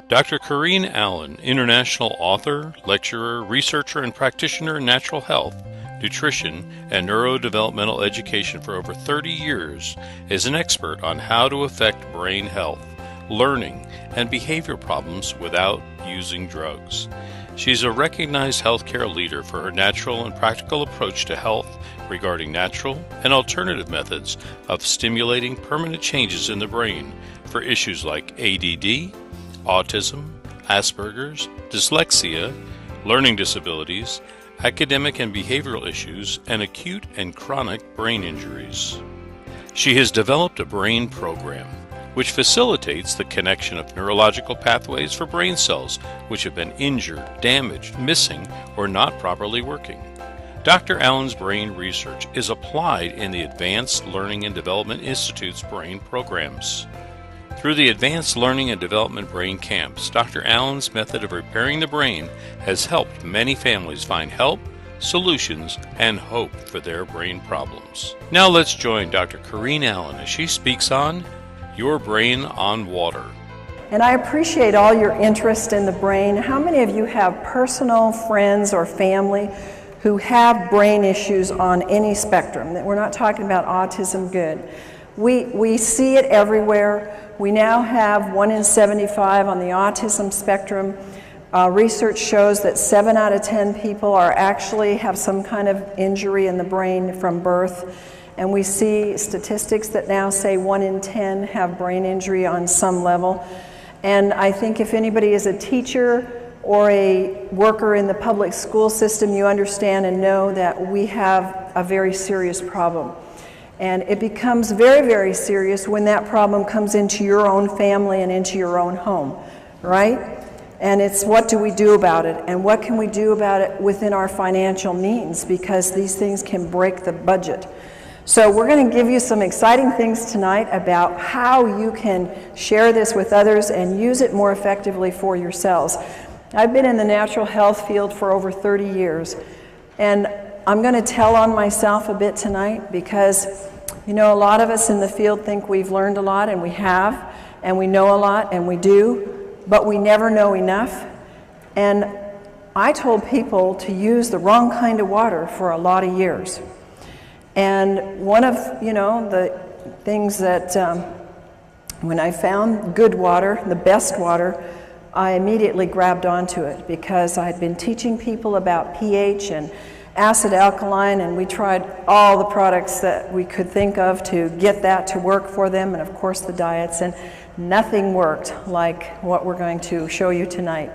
Dr. Kangen Allen, international author, lecturer, researcher, and practitioner in natural health, nutrition, and neurodevelopmental education for over 30 years, is an expert on how to affect brain health, learning, and behavior problems without using drugs. She's a recognized healthcare leader for her natural and practical approach to health regarding natural and alternative methods of stimulating permanent changes in the brain for issues like ADD, autism, Asperger's, dyslexia, learning disabilities, academic and behavioral issues, and acute and chronic brain injuries. She has developed a brain program which facilitates the connection of neurological pathways for brain cells which have been injured, damaged, missing, or not properly working. Dr. Allen's brain research is applied in the Advanced Learning and Development Institute's brain programs. Through the Advanced Learning and Development Brain Camps, Dr. Allen's method of repairing the brain has helped many families find help, solutions, and hope for their brain problems. Now let's join Dr. Kangen Allen as she speaks on Your Brain on Water. And I appreciate all your interest in the brain. How many of you have personal friends or family who have brain issues on any spectrum? We're not talking about autism, good. We see it everywhere. We now have 1 in 75 on the autism spectrum. Research shows that 7 out of 10 people actually have some kind of injury in the brain from birth. And we see statistics that now say 1 in 10 have brain injury on some level. And I think if anybody is a teacher or a worker in the public school system, you understand and know that we have a very serious problem. And it becomes very, very serious when that problem comes into your own family and into your own home, right? And it's what do we do about it? And what can we do about it within our financial means? Because these things can break the budget. So we're going to give you some exciting things tonight about how you can share this with others and use it more effectively for yourselves. I've been in the natural health field for over 30 years, and I'm going to tell on myself a bit tonight because, you know, a lot of us in the field think we've learned a lot, and we have, and we know a lot, and we do, but we never know enough. And I told people to use the wrong kind of water for a lot of years. And one of, you know, the things that when I found good water, the best water, I immediately grabbed onto it because I had been teaching people about pH and acid alkaline, and we tried all the products that we could think of to get that to work for them, and of course the diets, and nothing worked like what we're going to show you tonight.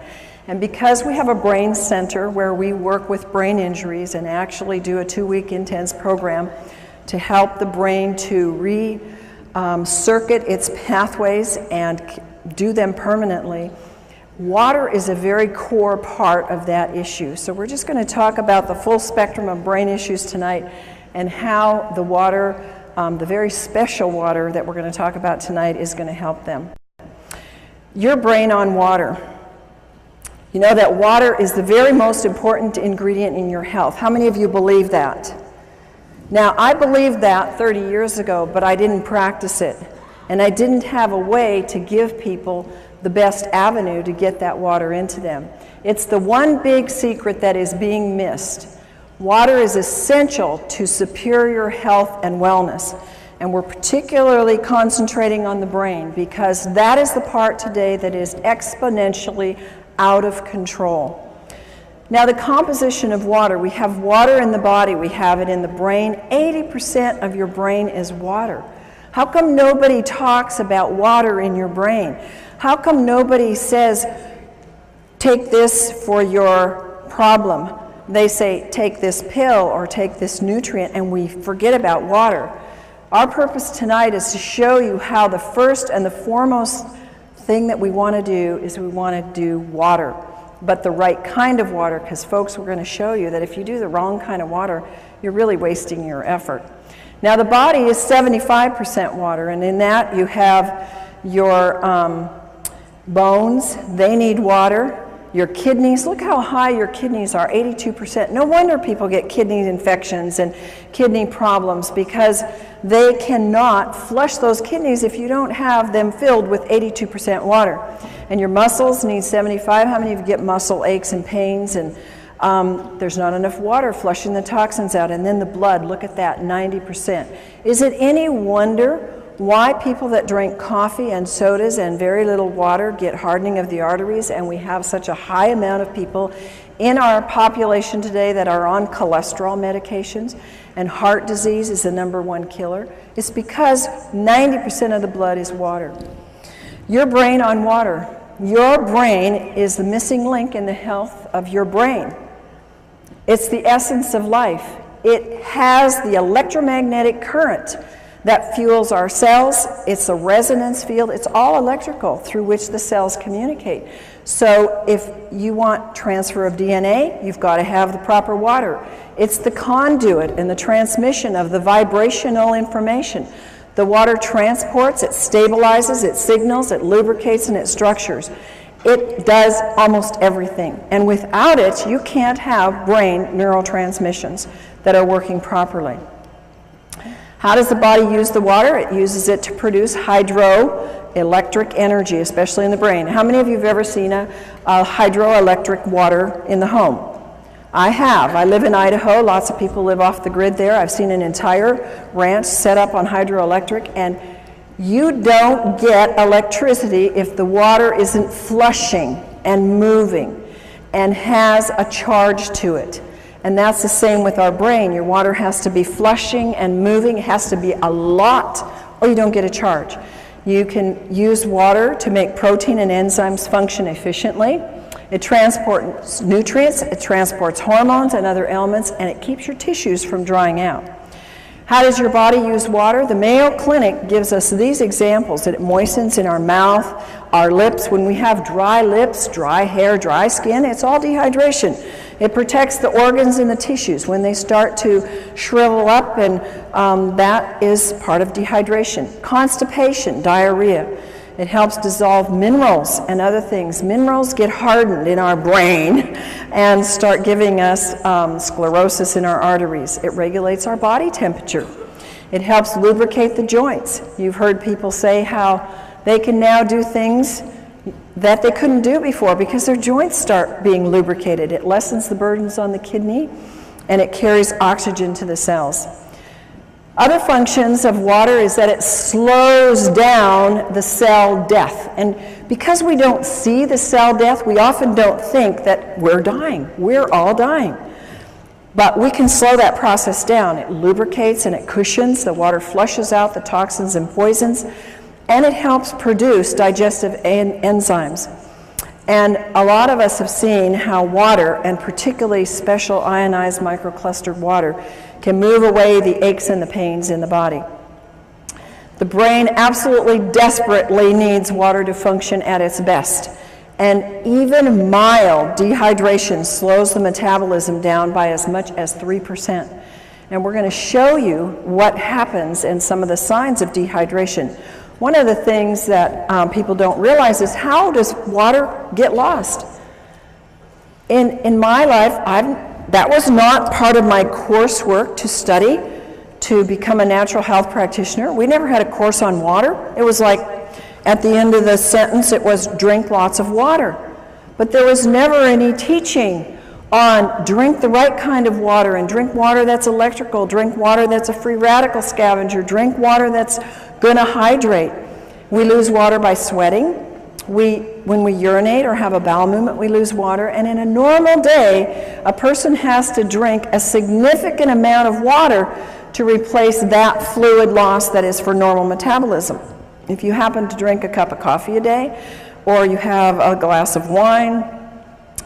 And because we have a brain center where we work with brain injuries and actually do a 2-week intense program to help the brain to re-circuit its pathways and do them permanently, water is a very core part of that issue. So we're just going to talk about the full spectrum of brain issues tonight and how the water, the very special water that we're going to talk about tonight, is going to help them. Your brain on water. You know that water is the very most important ingredient in your health. How many of you believe that? Now, I believed that 30 years ago, but I didn't practice it. And I didn't have a way to give people the best avenue to get that water into them. It's the one big secret that is being missed. Water is essential to superior health and wellness. And we're particularly concentrating on the brain because that is the part today that is exponentially out of control. Now, the composition of water, we have water in the body, we have it in the brain. 80% of your brain is water. How come nobody talks about water in your brain? How come nobody says, take this for your problem? They say, take this pill or take this nutrient, and we forget about water. Our purpose tonight is to show you how the first and the foremost thing that we want to do is we want to do water, but the right kind of water, because folks, we're going to show you that if you do the wrong kind of water, you're really wasting your effort. Now, the body is 75% water, and in that you have your bones. They need water. Your kidneys, look how high your kidneys are, 82%. No wonder people get kidney infections and kidney problems, because they cannot flush those kidneys if you don't have them filled with 82% water. And your muscles need 75. How many of you get muscle aches and pains? And there's not enough water flushing the toxins out. And then the blood, look at that, 90%. Is it any wonder why people that drink coffee and sodas and very little water get hardening of the arteries, and we have such a high amount of people in our population today that are on cholesterol medications, and heart disease is the #1 killer? It's because 90% of the blood is water. Your brain on water. Your brain is the missing link in the health of your brain. It's the essence of life. It has the electromagnetic current that fuels our cells. It's a resonance field. It's all electrical through which the cells communicate. So if you want transfer of DNA, you've got to have the proper water. It's the conduit and the transmission of the vibrational information. The water transports, it stabilizes, it signals, it lubricates, and it structures. It does almost everything. And without it, you can't have brain neurotransmissions that are working properly. How does the body use the water? It uses it to produce hydroelectric energy, especially in the brain. How many of you have ever seen a hydroelectric water in the home? I have. I live in Idaho. Lots of people live off the grid there. I've seen an entire ranch set up on hydroelectric, and you don't get electricity if the water isn't flushing and moving and has a charge to it. And that's the same with our brain. Your water has to be flushing and moving. It has to be a lot, or you don't get a charge. You can use water to make protein and enzymes function efficiently. It transports nutrients, it transports hormones and other elements, and it keeps your tissues from drying out. How does your body use water? The Mayo Clinic gives us these examples. It moistens in our mouth, our lips. When we have dry lips, dry hair, dry skin, it's all dehydration. It protects the organs and the tissues when they start to shrivel up, and that is part of dehydration. Constipation, diarrhea. It helps dissolve minerals and other things. Minerals get hardened in our brain and start giving us sclerosis in our arteries. It regulates our body temperature. It helps lubricate the joints. You've heard people say how they can now do things that they couldn't do before because their joints start being lubricated. It lessens the burdens on the kidney, and it carries oxygen to the cells. Other functions of water is that it slows down the cell death. And because we don't see the cell death, we often don't think that we're dying. We're all dying. But we can slow that process down. It lubricates and it cushions. The water flushes out the toxins and poisons, and it helps produce digestive enzymes. And a lot of us have seen how water, and particularly special ionized microclustered water, can move away the aches and the pains in the body. The brain absolutely desperately needs water to function at its best. And even mild dehydration slows the metabolism down by as much as 3%. And we're going to show you what happens and some of the signs of dehydration. One of the things that people don't realize is, how does water get lost? In my life, that was not part of my coursework to study to become a natural health practitioner. We never had a course on water. It was like at the end of the sentence it was drink lots of water. But there was never any teaching on drink the right kind of water, and drink water that's electrical, drink water that's a free radical scavenger, drink water that's going to hydrate. We lose water by sweating. When we urinate or have a bowel movement, we lose water. And in a normal day, a person has to drink a significant amount of water to replace that fluid loss that is for normal metabolism. If you happen to drink a cup of coffee a day, or you have a glass of wine,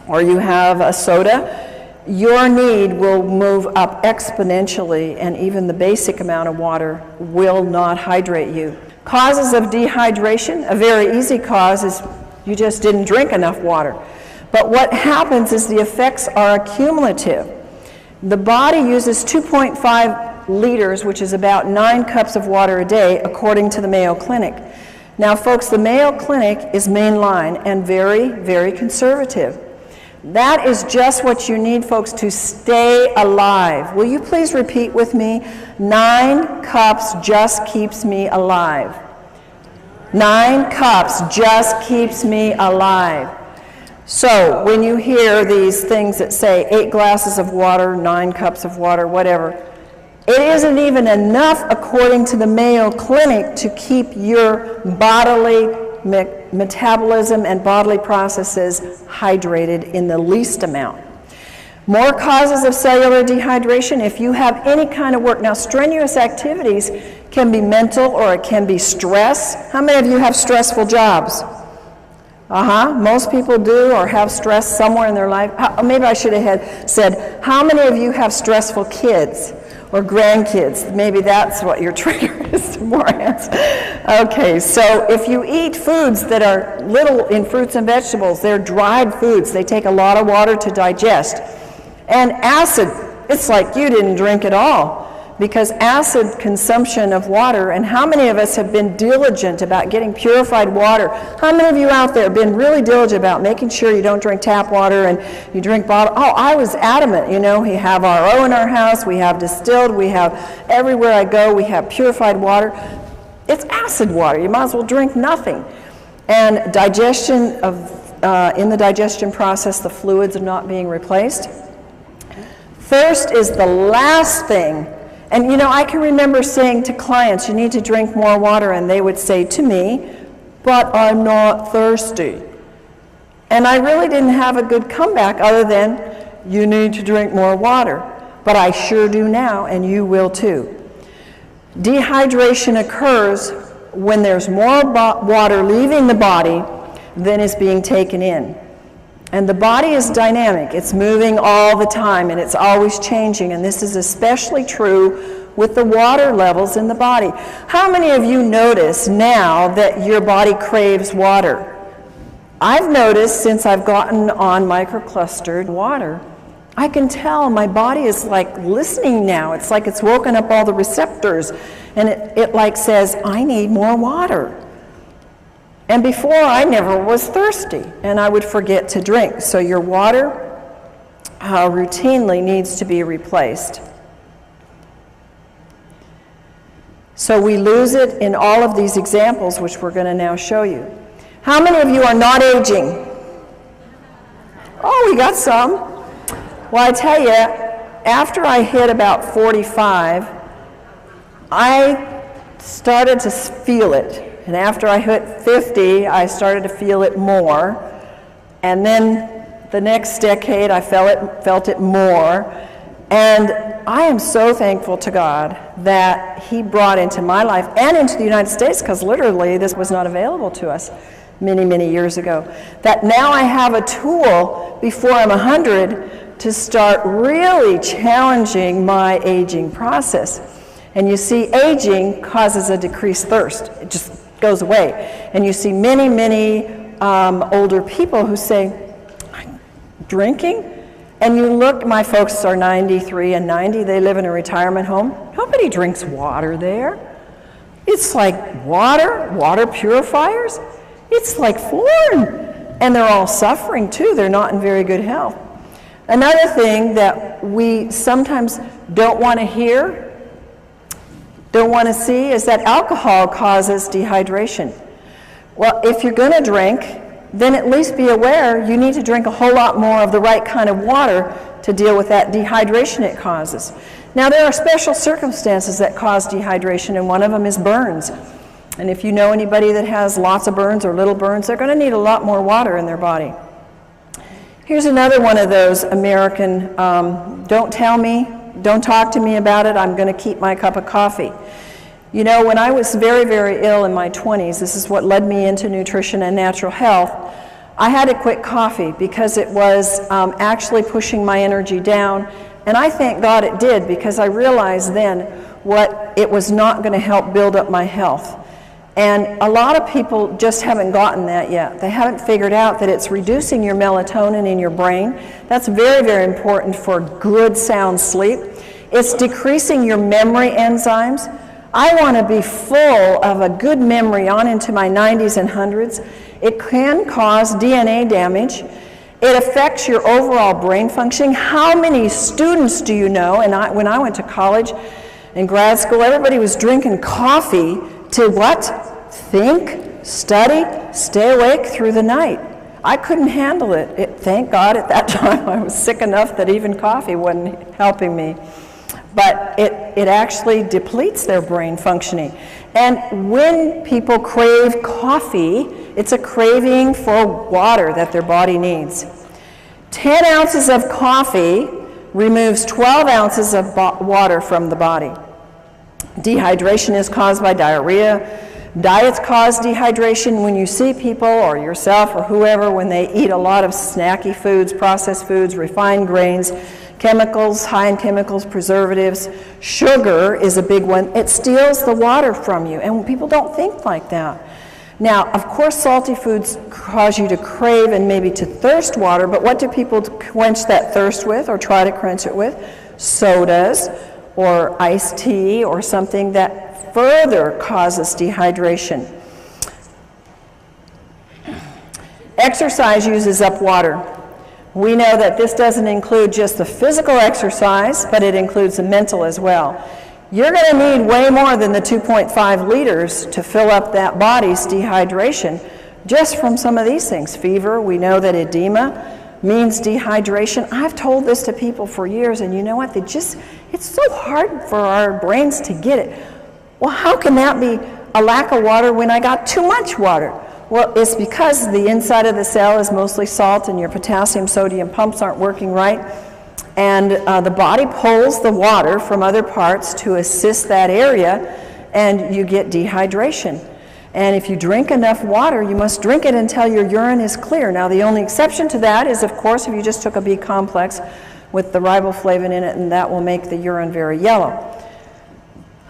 or you have a soda, your need will move up exponentially, and even the basic amount of water will not hydrate you. Causes of dehydration, a very easy cause is you just didn't drink enough water. But what happens is the effects are accumulative. The body uses 2.5 liters, which is about 9 cups of water a day, according to the Mayo Clinic. Now, folks, the Mayo Clinic is mainline and very, very conservative. That is just what you need, folks, to stay alive. Will you please repeat with me? 9 cups just keeps me alive. 9 cups just keeps me alive. So when you hear these things that say 8 glasses of water, 9 cups of water, whatever, it isn't even enough, according to the Mayo Clinic, to keep your bodily metabolism and bodily processes hydrated in the least amount. More causes of cellular dehydration if you have any kind of work. Now, strenuous activities can be mental or it can be stress. How many of you have stressful jobs? Most people do or have stress somewhere in their life. Maybe I should have said, how many of you have stressful kids or grandkids? Maybe that's what your trigger is to more hands. Okay, so if you eat foods that are little in fruits and vegetables, they're dried foods. They take a lot of water to digest. And acid, it's like you didn't drink at all, because acid consumption of water, and how many of us have been diligent about getting purified water? How many of you out there have been really diligent about making sure you don't drink tap water and you drink bottled? Oh, I was adamant, you know, we have RO in our house, we have distilled, we have everywhere I go, we have purified water. It's acid water, you might as well drink nothing. And digestion in the digestion process, the fluids are not being replaced. Thirst is the last thing. And you know, I can remember saying to clients, you need to drink more water, and they would say to me, but I'm not thirsty. And I really didn't have a good comeback other than, you need to drink more water. But I sure do now, and you will too. Dehydration occurs when there's more water leaving the body than is being taken in. And the body is dynamic. It's moving all the time, and it's always changing. And this is especially true with the water levels in the body. How many of you notice now that your body craves water? I've noticed since I've gotten on microclustered water, I can tell my body is like listening now. It's like it's woken up all the receptors, and it like says, I need more water. And before, I never was thirsty, and I would forget to drink. So your water routinely needs to be replaced. So we lose it in all of these examples, which we're going to now show you. How many of you are not aging? Oh, we got some. Well, I tell you, after I hit about 45, I started to feel it. And after I hit 50, I started to feel it more. And then the next decade, I felt it more. And I am so thankful to God that He brought into my life and into the United States, because literally this was not available to us many, many years ago, that now I have a tool before I'm 100 to start really challenging my aging process. And you see, aging causes a decreased thirst. It just goes away. And you see many, many older people who say, drinking? And you look, my folks are 93 and 90, they live in a retirement home. Nobody drinks water there. It's like water purifiers. It's like foreign. And they're all suffering too. They're not in very good health. Another thing that we sometimes don't want to hear, don't want to see, is that alcohol causes dehydration. Well, if you're going to drink, then at least be aware you need to drink a whole lot more of the right kind of water to deal with that dehydration it causes. Now, there are special circumstances that cause dehydration, and one of them is burns. And if you know anybody that has lots of burns or little burns, they're going to need a lot more water in their body. Here's another one of those American, don't tell me, don't talk to me about it, I'm going to keep my cup of coffee. You know, when I was very, very ill in my 20s, this is what led me into nutrition and natural health, I had to quit coffee because it was actually pushing my energy down. And I thank God it did, because I realized then what it was not going to help build up my health. And a lot of people just haven't gotten that yet. They haven't figured out that it's reducing your melatonin in your brain. That's very, very important for good, sound sleep. It's decreasing your memory enzymes. I want to be full of a good memory on into my 90s and 100s. It can cause DNA damage. It affects your overall brain functioning. How many students do you know? And when I went to college and grad school, everybody was drinking coffee to what? Think, study, stay awake through the night. I couldn't handle it. Thank God at that time I was sick enough that even coffee wasn't helping me. But it actually depletes their brain functioning. And when people crave coffee, it's a craving for water that their body needs. 10 ounces of coffee removes 12 ounces of water from the body. Dehydration is caused by diarrhea. Diets cause dehydration. When you see people or yourself or whoever, when they eat a lot of snacky foods, processed foods, refined grains, chemicals, high in chemicals, preservatives, sugar is a big one. It steals the water from you, and people don't think like that. Now, of course, salty foods cause you to crave and maybe to thirst water, but what do people quench that thirst with or try to quench it with? Sodas or iced tea or something that further causes dehydration. Exercise uses up water. We know that this doesn't include just the physical exercise, but it includes the mental as well. You're going to need way more than the 2.5 liters to fill up that body's dehydration just from some of these things. Fever, we know that edema means dehydration. I've told this to people for years, and you know what? It's so hard for our brains to get it. Well, how can that be a lack of water when I got too much water? Well, it's because the inside of the cell is mostly salt and your potassium sodium pumps aren't working right. And the body pulls the water from other parts to assist that area, and you get dehydration. And if you drink enough water, you must drink it until your urine is clear. Now, the only exception to that is, of course, if you just took a B complex with the riboflavin in it, and that will make the urine very yellow.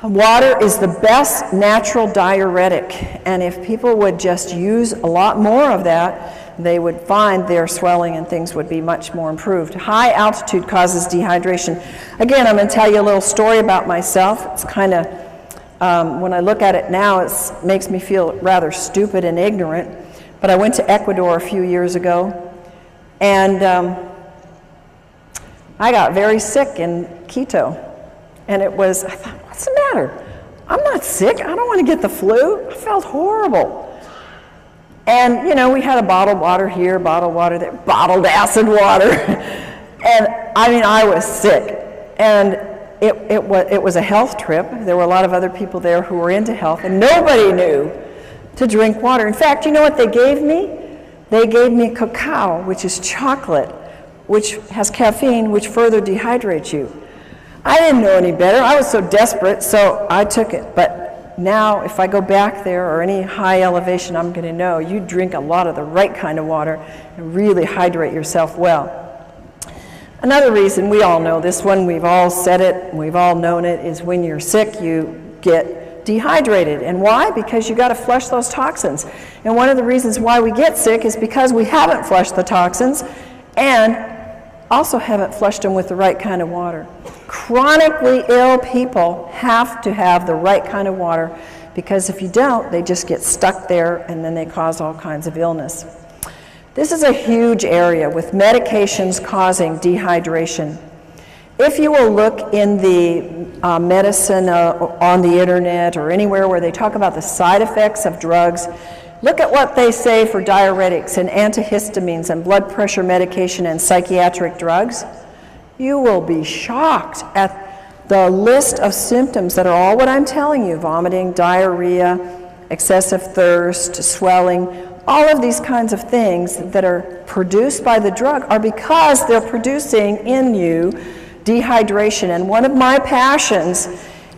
Water is the best natural diuretic, and if people would just use a lot more of that, they would find their swelling and things would be much more improved. High altitude causes dehydration. Again, I'm going to tell you a little story about myself. It's kind of, when I look at it now, it makes me feel rather stupid and ignorant. But I went to Ecuador a few years ago, and I got very sick in Quito. And I thought, what's the matter? I'm not sick. I don't want to get the flu. I felt horrible. And, you know, we had a bottled water here, bottled water there, bottled acid water. And, I mean, I was sick. And it was a health trip. There were a lot of other people there who were into health, and nobody knew to drink water. In fact, you know what they gave me? They gave me cacao, which is chocolate, which has caffeine, which further dehydrates you. I didn't know any better. I was so desperate, so I took it. But now, if I go back there or any high elevation, I'm going to know you drink a lot of the right kind of water and really hydrate yourself well. Another reason, we all know this one, we've all said it, we've all known it, is when you're sick, you get dehydrated. And why? Because you got to flush those toxins. And one of the reasons why we get sick is because we haven't flushed the toxins and also haven't flushed them with the right kind of water. Chronically ill people have to have the right kind of water, because if you don't, they just get stuck there and then they cause all kinds of illness. This is a huge area with medications causing dehydration. If you will look in the medicine on the internet or anywhere where they talk about the side effects of drugs, look at what they say for diuretics and antihistamines and blood pressure medication and psychiatric drugs. You will be shocked at the list of symptoms that are all what I'm telling you: vomiting, diarrhea, excessive thirst, swelling. All of these kinds of things that are produced by the drug are because they're producing in you dehydration. And one of my passions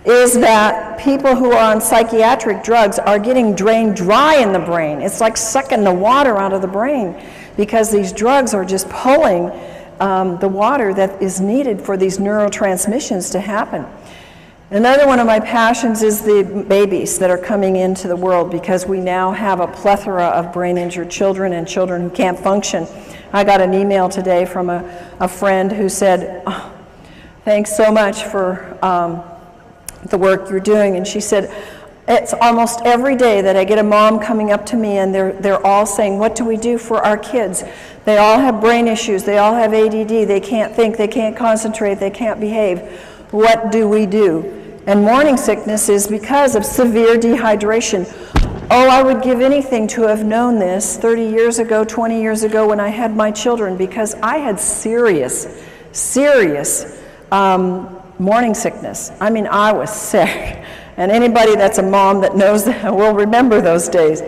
is that people who are on psychiatric drugs are getting drained dry in the brain. It's like sucking the water out of the brain, because these drugs are just pulling the water that is needed for these neurotransmissions to happen. Another one of my passions is the babies that are coming into the world, because we now have a plethora of brain-injured children and children who can't function. I got an email today from a friend who said, "Oh, thanks so much for the work you're doing." And she said, It's almost every day that I get a mom coming up to me and they're all saying, what do we do for our kids? They all have brain issues, they all have ADD, they can't think, they can't concentrate, they can't behave. What do we do? And morning sickness is because of severe dehydration. Oh, I would give anything to have known this 30 years ago, 20 years ago when I had my children, because I had serious morning sickness. I mean, I was sick. And anybody that's a mom that knows that will remember those days.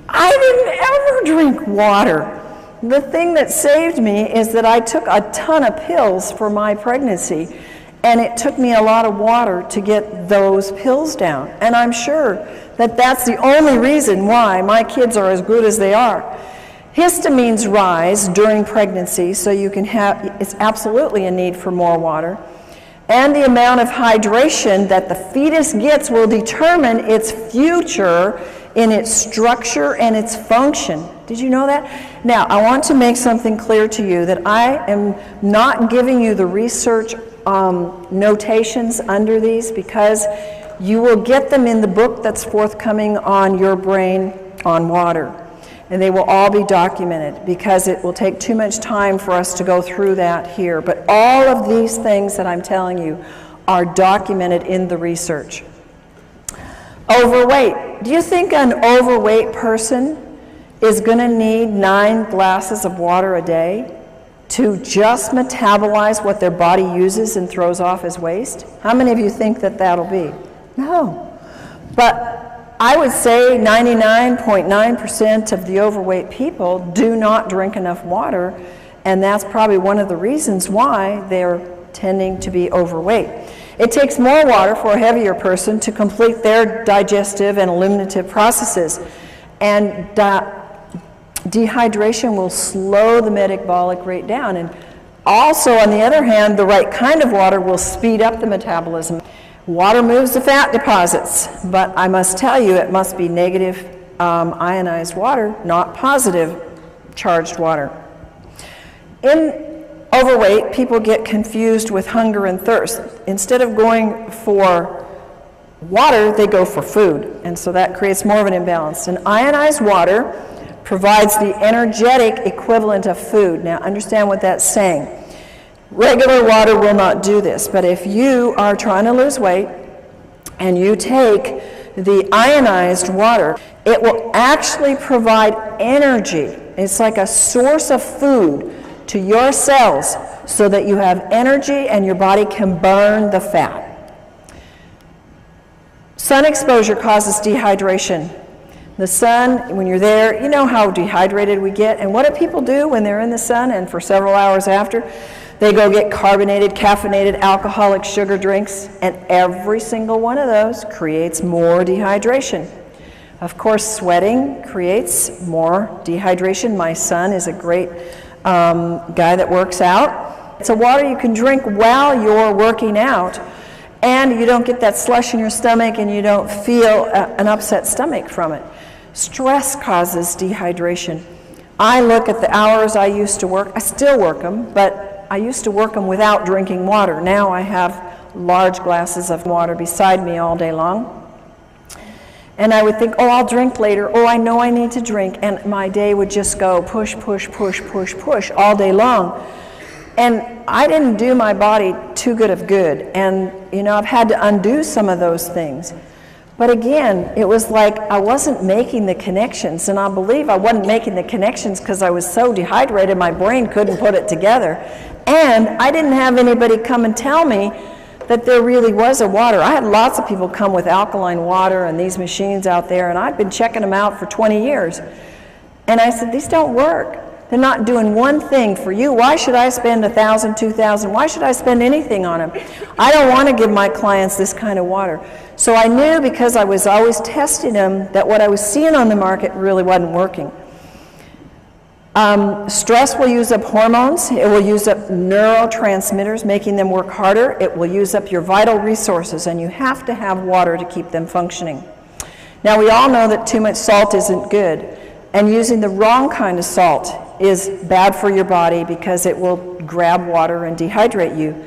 I didn't ever drink water. The thing that saved me is that I took a ton of pills for my pregnancy, and it took me a lot of water to get those pills down. And I'm sure that that's the only reason why my kids are as good as they are. Histamines rise during pregnancy, so you can have, it's absolutely a need for more water. And the amount of hydration that the fetus gets will determine its future in its structure and its function. Did you know that? Now, I want to make something clear to you that I am not giving you the research notations under these, because you will get them in the book that's forthcoming on Your Brain on Water. And they will all be documented, because it will take too much time for us to go through that here. But all of these things that I'm telling you are documented in the research. Overweight. Do you think an overweight person is going to need 9 glasses of water a day to just metabolize what their body uses and throws off as waste? How many of you think that that'll be? No. But I would say 99.9% of the overweight people do not drink enough water, and that's probably one of the reasons why they're tending to be overweight. It takes more water for a heavier person to complete their digestive and eliminative processes, and dehydration will slow the metabolic rate down. And also, on the other hand, the right kind of water will speed up the metabolism. Water moves the fat deposits, but I must tell you, it must be negative ionized water, not positive charged water. In overweight, people get confused with hunger and thirst. Instead of going for water, they go for food, and so that creates more of an imbalance. And ionized water provides the energetic equivalent of food. Now, understand what that's saying. Regular water will not do this, but if you are trying to lose weight and you take the ionized water, it will actually provide energy. It's like a source of food to your cells so that you have energy and your body can burn the fat. Sun exposure causes dehydration. The sun, when you're there, you know how dehydrated we get, and what do people do when they're in the sun and for several hours after? They go get carbonated, caffeinated, alcoholic sugar drinks, and every single one of those creates more dehydration. Of course, sweating creates more dehydration. My son is a great guy that works out. It's a water you can drink while you're working out, and you don't get that slush in your stomach, and you don't feel an upset stomach from it. Stress causes dehydration. I look at the hours I used to work. I still work them, but I used to work them without drinking water. Now I have large glasses of water beside me all day long. And I would think, oh, I'll drink later. Oh, I know I need to drink. And my day would just go push, push, push, push, push all day long. And I didn't do my body too good of good. And, you know, I've had to undo some of those things. But again, it was like I wasn't making the connections, and I believe I wasn't making the connections because I was so dehydrated my brain couldn't put it together. And I didn't have anybody come and tell me that there really was a water. I had lots of people come with alkaline water and these machines out there, and I've been checking them out for 20 years. And I said, these don't work. They're not doing one thing for you. Why should I spend $1,000, $2,000? Why should I spend anything on them? I don't want to give my clients this kind of water. So I knew, because I was always testing them, that what I was seeing on the market really wasn't working. Stress will use up hormones. It will use up neurotransmitters, making them work harder. It will use up your vital resources, and you have to have water to keep them functioning. Now, we all know that too much salt isn't good, and using the wrong kind of salt is bad for your body because it will grab water and dehydrate you.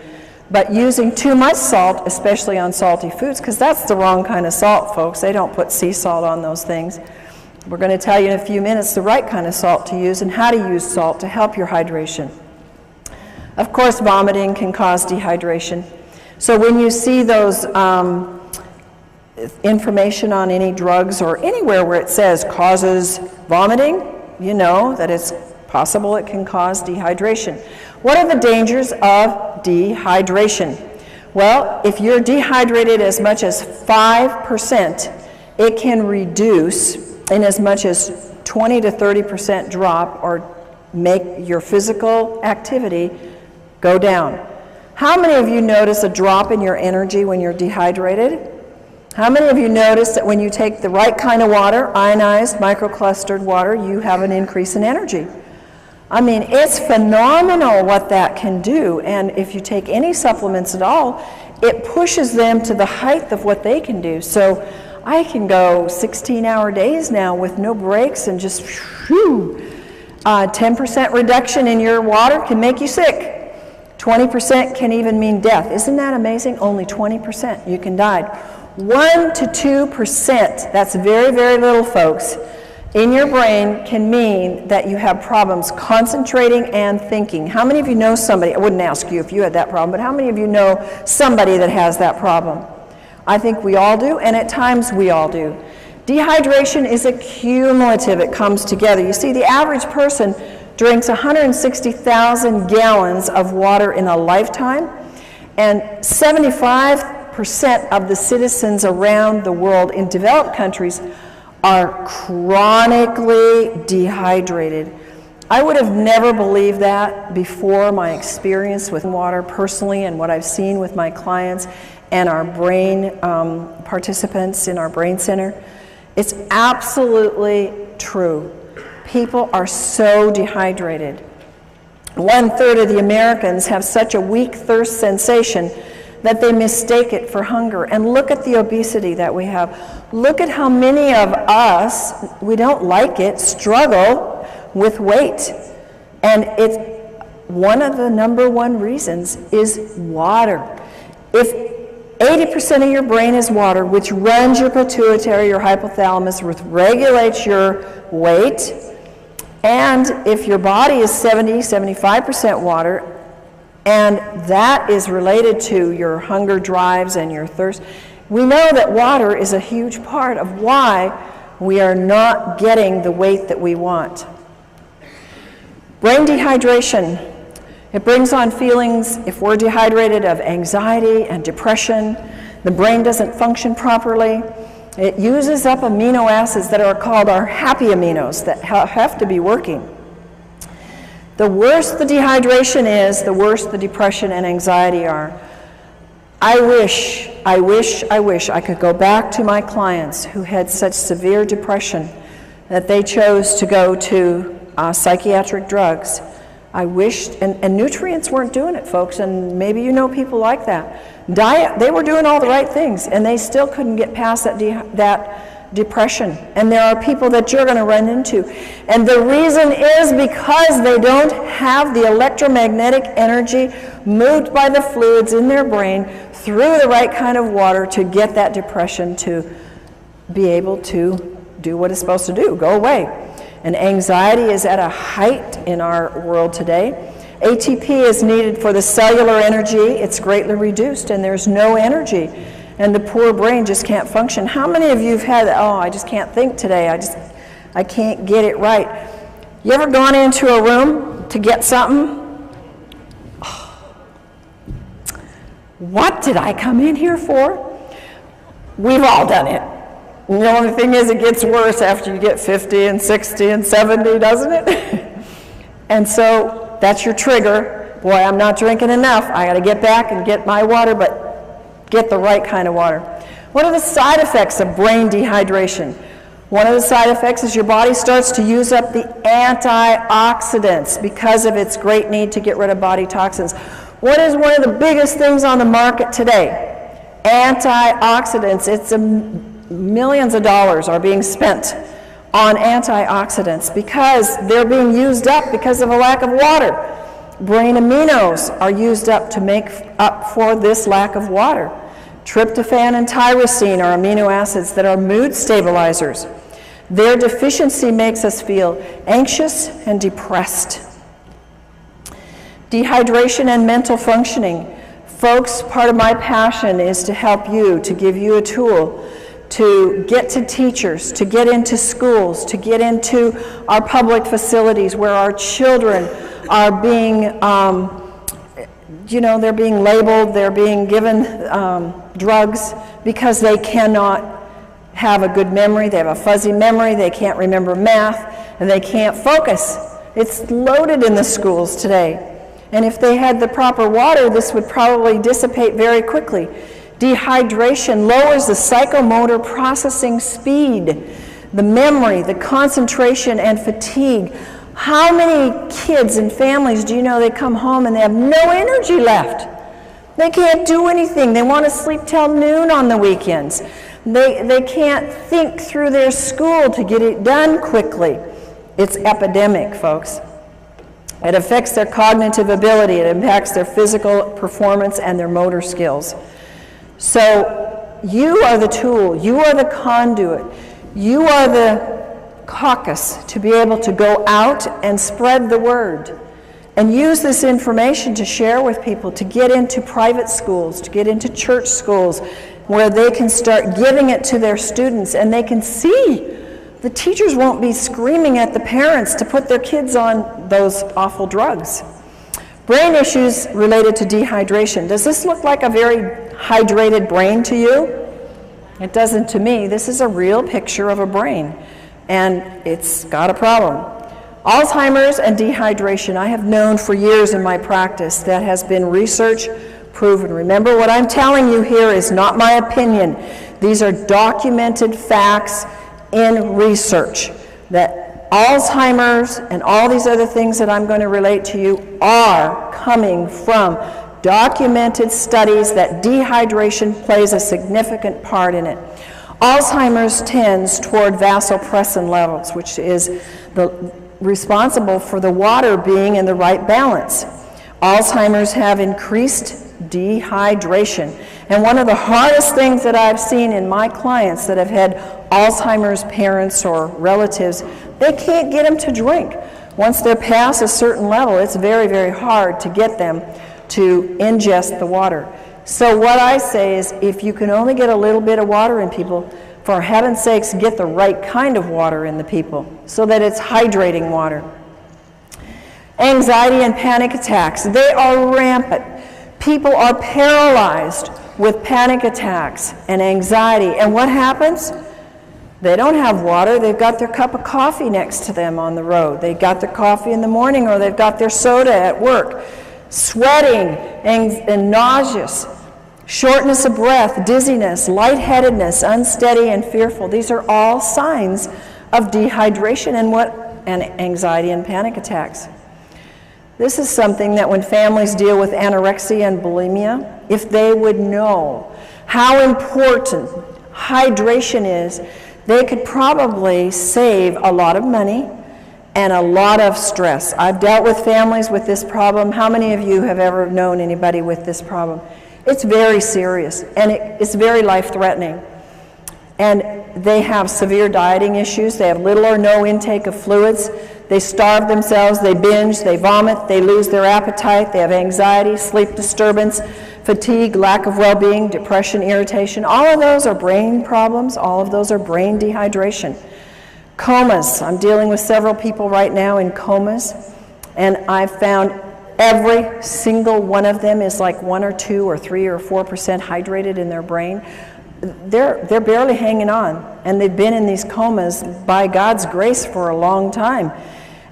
But using too much salt, especially on salty foods, because that's the wrong kind of salt, folks. They don't put sea salt on those things. We're going to tell you in a few minutes the right kind of salt to use and how to use salt to help your hydration. Of course, vomiting can cause dehydration. So when you see those information on any drugs or anywhere where it says causes vomiting, you know that it's possible it can cause dehydration. What are the dangers of dehydration? Well, if you're dehydrated as much as 5%, it can reduce in as much as 20 to 30% drop or make your physical activity go down. How many of you notice a drop in your energy when you're dehydrated? How many of you notice that when you take the right kind of water, ionized, microclustered water, you have an increase in energy? I mean, it's phenomenal what that can do, and if you take any supplements at all, it pushes them to the height of what they can do. So I can go 16-hour days now with no breaks and just, 10% reduction in your water can make you sick. 20% can even mean death. Isn't that amazing? Only 20% you can die. 1 to 2%, that's very, very little, folks, in your brain can mean that you have problems concentrating and thinking. How many of you know somebody, I wouldn't ask you if you had that problem, but how many of you know somebody that has that problem? I think we all do, and at times we all do. Dehydration is a cumulative, it comes together. You see, the average person drinks 160,000 gallons of water in a lifetime, and 75% of the citizens around the world in developed countries are chronically dehydrated. I would have never believed that before my experience with water personally and what I've seen with my clients and our brain participants in our brain center. It's absolutely true. People are so dehydrated. 1/3 of the Americans have such a weak thirst sensation that they mistake it for hunger. And look at the obesity that we have. Look at how many of us, we don't like it, struggle with weight. And it's one of the number one reasons is water. If 80% of your brain is water, which runs your pituitary, your hypothalamus, which regulates your weight, and if your body is 75% water, and that is related to your hunger drives and your thirst, we know that water is a huge part of why we are not getting the weight that we want. Brain dehydration, it brings on feelings, if we're dehydrated, of anxiety and depression. The brain doesn't function properly. It uses up amino acids that are called our happy aminos that have to be working. The worse the dehydration is, the worse the depression and anxiety are. I wish I could go back to my clients who had such severe depression that they chose to go to psychiatric drugs. I wished, and nutrients weren't doing it, folks, and maybe you know people like that. Diet, they were doing all the right things, and they still couldn't get past that depression. And there are people that you're going to run into. And the reason is because they don't have the electromagnetic energy moved by the fluids in their brain through the right kind of water to get that depression to be able to do what it's supposed to do, go away. And anxiety is at a height in our world today. ATP is needed for the cellular energy. It's greatly reduced, and there's no energy. And the poor brain just can't function. How many of you have had, I just can't think today, I can't get it right. You ever gone into a room to get something? What did I come in here for? We've all done it. The only thing is it gets worse after you get 50 and 60 and 70, doesn't it? And so that's your trigger. Boy, I'm not drinking enough. I got to get back and get my water, but get the right kind of water. What are the side effects of brain dehydration? One of the side effects is your body starts to use up the antioxidants because of its great need to get rid of body toxins. What is one of the biggest things on the market today? Antioxidants. It's millions of dollars are being spent on antioxidants because they're being used up because of a lack of water. Brain aminos are used up to make up for this lack of water. Tryptophan and tyrosine are amino acids that are mood stabilizers. Their deficiency makes us feel anxious and depressed. Dehydration and mental functioning. Folks, part of my passion is to help you, to give you a tool to get to teachers, to get into schools, to get into our public facilities where our children are being, they're being labeled, they're being given drugs because they cannot have a good memory, they have a fuzzy memory, they can't remember math, and they can't focus. It's loaded in the schools today. And if they had the proper water, this would probably dissipate very quickly. Dehydration lowers the psychomotor processing speed, the memory, the concentration, and fatigue. How many kids and families do you know they come home and they have no energy left? They can't do anything. They want to sleep till noon on the weekends. They can't think through their school to get it done quickly. It's epidemic, folks. It affects their cognitive ability. It impacts their physical performance and their motor skills. So you are the tool. You are the conduit. You are the caucus to be able to go out and spread the word and use this information to share with people, to get into private schools, to get into church schools where they can start giving it to their students and they can see. The teachers won't be screaming at the parents to put their kids on those awful drugs. Brain issues related to dehydration. Does this look like a very hydrated brain to you? It doesn't to me. This is a real picture of a brain, and it's got a problem. Alzheimer's and dehydration, I have known for years in my practice. That has been research proven. Remember, what I'm telling you here is not my opinion. These are documented facts in research that Alzheimer's and all these other things that I'm going to relate to you are coming from documented studies that dehydration plays a significant part in it. Alzheimer's tends toward vasopressin levels, which is responsible for the water being in the right balance. Alzheimer's have increased dehydration. And one of the hardest things that I've seen in my clients that have had Alzheimer's parents or relatives, they can't get them to drink. Once they're past a certain level, it's very, very hard to get them to ingest the water. So what I say is, if you can only get a little bit of water in people, for heaven's sakes, get the right kind of water in the people so that it's hydrating water. Anxiety and panic attacks, they are rampant. People are paralyzed with panic attacks and anxiety. And what happens? They don't have water. They've got their cup of coffee next to them on the road. They got their coffee in the morning, or they've got their soda at work. Sweating and nauseous, shortness of breath, dizziness, lightheadedness, unsteady and fearful. These are all signs of dehydration and anxiety and panic attacks. This is something that when families deal with anorexia and bulimia, if they would know how important hydration is, they could probably save a lot of money and a lot of stress. I've dealt with families with this problem. How many of you have ever known anybody with this problem? It's very serious, and it's very life-threatening. And they have severe dieting issues. They have little or no intake of fluids. They starve themselves, they binge, they vomit, they lose their appetite, they have anxiety, sleep disturbance, fatigue, lack of well-being, depression, irritation. All of those are brain problems. All of those are brain dehydration. Comas. I'm dealing with several people right now in comas, and I've found every single one of them is like 1 or 2 or 3 or 4% hydrated in their brain. They're barely hanging on, and they've been in these comas by God's grace for a long time.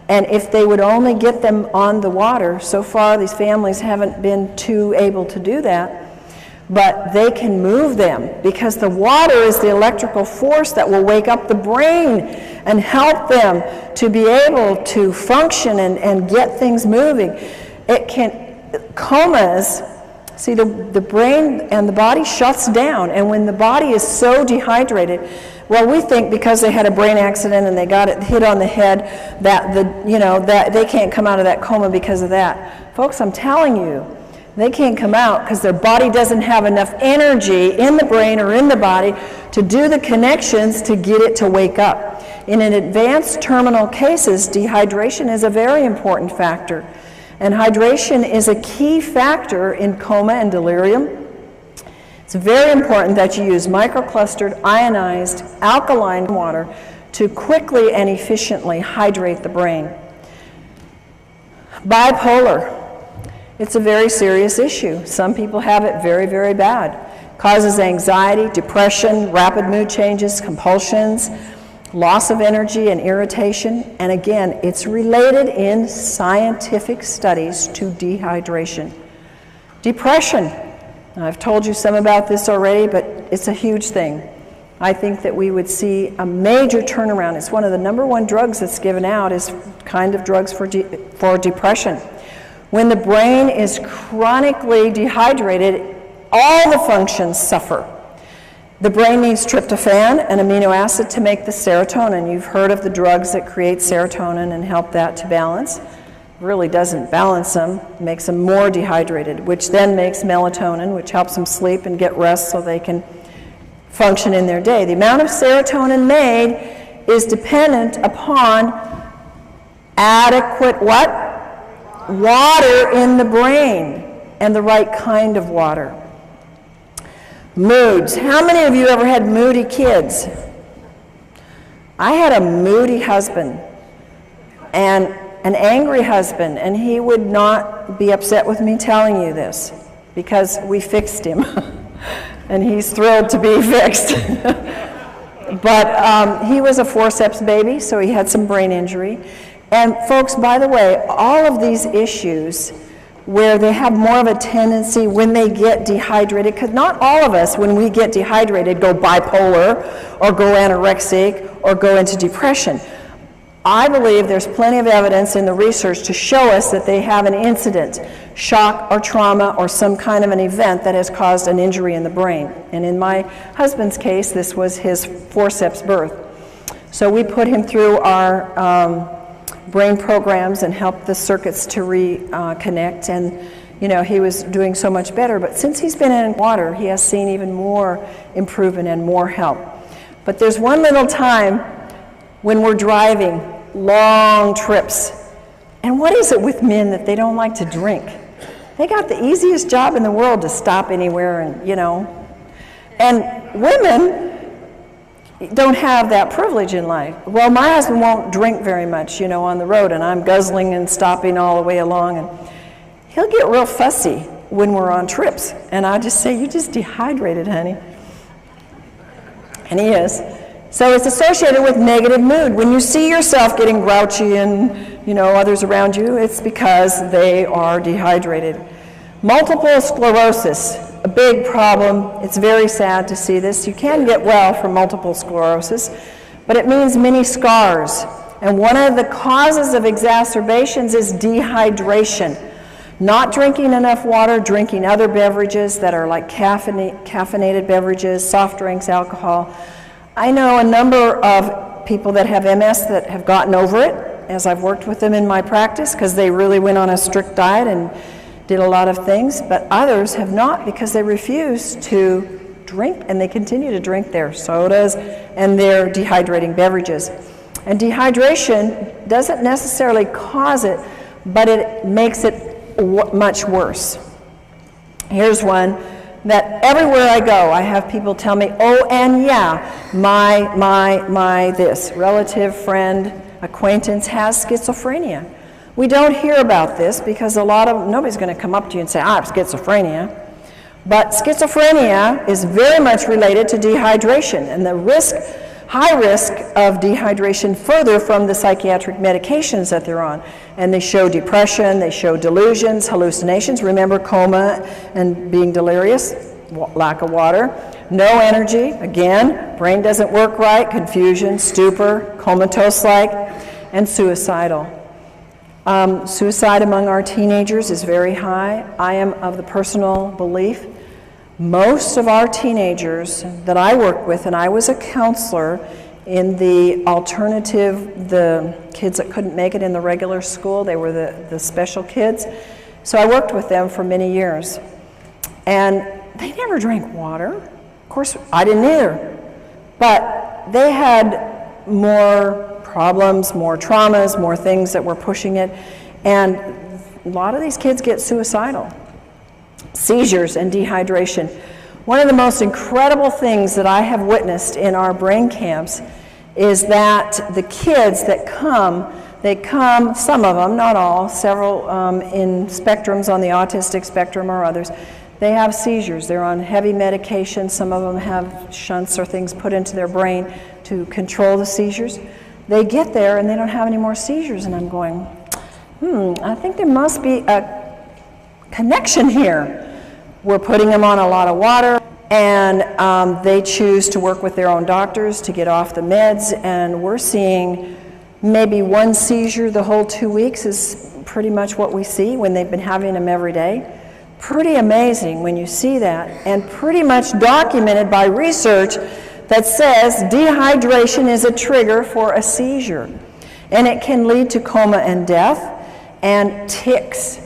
And if they would only get them on the water, so far these families haven't been too able to do that, but they can move them because the water is the electrical force that will wake up the brain and help them to be able to function and get things moving. Comas, see, the brain and the body shuts down, and when the body is so dehydrated, well, we think because they had a brain accident and they got it hit on the head that that they can't come out of that coma because of that. Folks, I'm telling you, they can't come out because their body doesn't have enough energy in the brain or in the body to do the connections to get it to wake up. In an advanced terminal cases, dehydration is a very important factor. And hydration is a key factor in coma and delirium. It's very important that you use microclustered, ionized, alkaline water to quickly and efficiently hydrate the brain. Bipolar. It's a very serious issue. Some people have it very, very bad. Causes anxiety, depression, rapid mood changes, compulsions, loss of energy and irritation. And again, it's related in scientific studies to dehydration. Depression. I've told you some about this already, but it's a huge thing. I think that we would see a major turnaround. It's one of the #1 drugs that's given out is kind of drugs for depression. When the brain is chronically dehydrated, all the functions suffer. The brain needs tryptophan, an amino acid, to make the serotonin. You've heard of the drugs that create serotonin and help that to balance. It really doesn't balance them, it makes them more dehydrated, which then makes melatonin, which helps them sleep and get rest so they can function in their day. The amount of serotonin made is dependent upon adequate what? Water in the brain, and the right kind of water. Moods. How many of you ever had moody kids? I had a moody husband and an angry husband, and he would not be upset with me telling you this because we fixed him and he's thrilled to be fixed. But he was a forceps baby, so he had some brain injury. And folks, by the way, all of these issues where they have more of a tendency when they get dehydrated, because not all of us, when we get dehydrated, go bipolar or go anorexic or go into depression. I believe there's plenty of evidence in the research to show us that they have an incident, shock or trauma or some kind of an event that has caused an injury in the brain. And in my husband's case, this was his forceps birth. So we put him through our brain programs and help the circuits to reconnect, and you know, he was doing so much better. But since he's been in water, he has seen even more improvement and more help. But there's one little time when we're driving long trips, and what is it with men that they don't like to drink? They got the easiest job in the world to stop anywhere, and you know, and women don't have that privilege in life. Well, my husband won't drink very much, you know, on the road, and I'm guzzling and stopping all the way along, and he'll get real fussy when we're on trips, and I just say, "You just dehydrated, honey." And he is. So it's associated with negative mood. When you see yourself getting grouchy and, you know, others around you, it's because they are dehydrated. Multiple sclerosis. A big problem. It's very sad to see this. You can get well from multiple sclerosis, but it means many scars. And one of the causes of exacerbations is dehydration. Not drinking enough water, drinking other beverages that are like caffeinated beverages, soft drinks, alcohol. I know a number of people that have MS that have gotten over it, as I've worked with them in my practice, because they really went on a strict diet and did a lot of things, but others have not because they refuse to drink, and they continue to drink their sodas and their dehydrating beverages. And dehydration doesn't necessarily cause it, but it makes it much worse. Here's one that everywhere I go, I have people tell me, "Oh, and yeah, my this relative, friend, acquaintance has schizophrenia." We don't hear about this because nobody's going to come up to you and say, "I have schizophrenia." But schizophrenia is very much related to dehydration, and the high risk of dehydration further from the psychiatric medications that they're on. And they show depression, they show delusions, hallucinations. Remember coma and being delirious, lack of water. No energy, again, brain doesn't work right, confusion, stupor, comatose-like, and suicidal. Suicide among our teenagers is very high. I am of the personal belief most of our teenagers that I work with, and I was a counselor in the alternative, the kids that couldn't make it in the regular school, they were the special kids, So I worked with them for many years. And they never drank water. Of course, I didn't either. But they had more problems, more traumas, more things that were pushing it. And a lot of these kids get suicidal. Seizures and dehydration. One of the most incredible things that I have witnessed in our brain camps is that the kids that come, they come, some of them, not all, several in spectrums on the autistic spectrum or others, they have seizures. They're on heavy medication. Some of them have shunts or things put into their brain to control the seizures. They get there and they don't have any more seizures, and I'm going, I think there must be a connection here. We're putting them on a lot of water, and they choose to work with their own doctors to get off the meds, and we're seeing maybe one seizure the whole 2 weeks is pretty much what we see when they've been having them every day. Pretty amazing when you see that, and pretty much documented by research that says dehydration is a trigger for a seizure, and it can lead to coma and death. And tics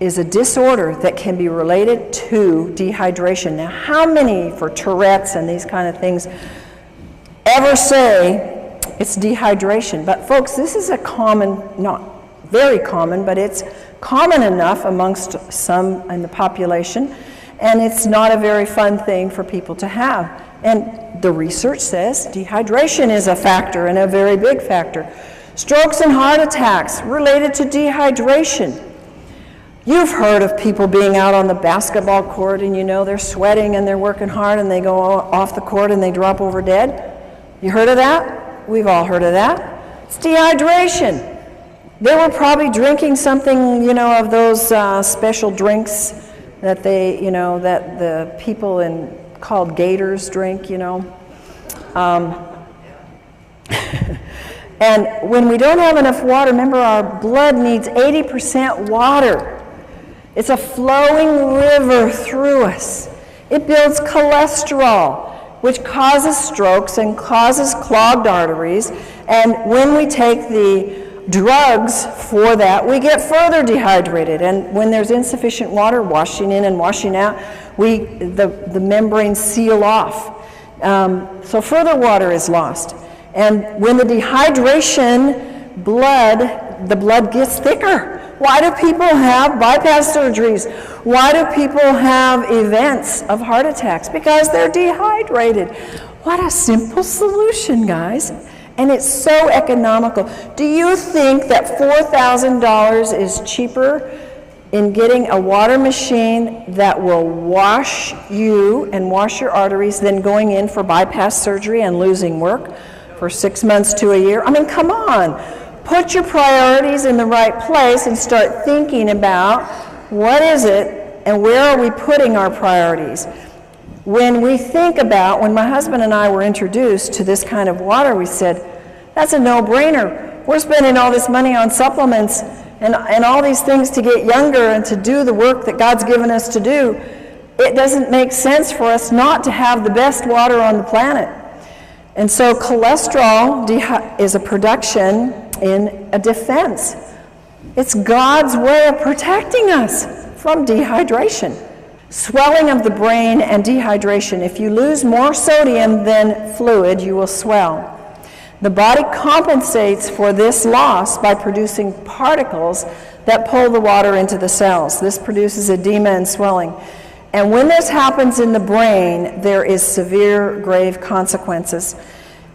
is a disorder that can be related to dehydration. Now, how many for Tourette's and these kind of things ever say it's dehydration? But folks, this is a common, not very common, but it's common enough amongst some in the population, and it's not a very fun thing for people to have. And the research says dehydration is a factor, and a very big factor. Strokes and heart attacks related to dehydration. You've heard of people being out on the basketball court and you know they're sweating and they're working hard and they go off the court and they drop over dead. You heard of that? We've all heard of that. It's dehydration. They were probably drinking something, you know, of those special drinks that they, you know, that the people in called gators drink, you know. And when we don't have enough water, remember our blood needs 80% water. It's a flowing river through us. It builds cholesterol, which causes strokes and causes clogged arteries. And when we take the drugs for that, we get further dehydrated. And when there's insufficient water washing in and washing out, the membranes seal off. So further water is lost. And when the dehydration, the blood gets thicker. Why do people have bypass surgeries? Why do people have events of heart attacks? Because they're dehydrated. What a simple solution, guys. And it's so economical. Do you think that $4,000 is cheaper in getting a water machine that will wash you and wash your arteries than going in for bypass surgery and losing work for 6 months to a year? I mean, come on. Put your priorities in the right place and start thinking about what is it and where are we putting our priorities. When we think about, when my husband and I were introduced to this kind of water, we said, that's a no-brainer. We're spending all this money on supplements and all these things to get younger and to do the work that God's given us to do. It doesn't make sense for us not to have the best water on the planet. And so cholesterol is a production in a defense. It's God's way of protecting us from dehydration. Swelling of the brain and dehydration. If you lose more sodium than fluid, you will swell. The body compensates for this loss by producing particles that pull the water into the cells. This produces edema and swelling. And when this happens in the brain, there is severe, grave consequences.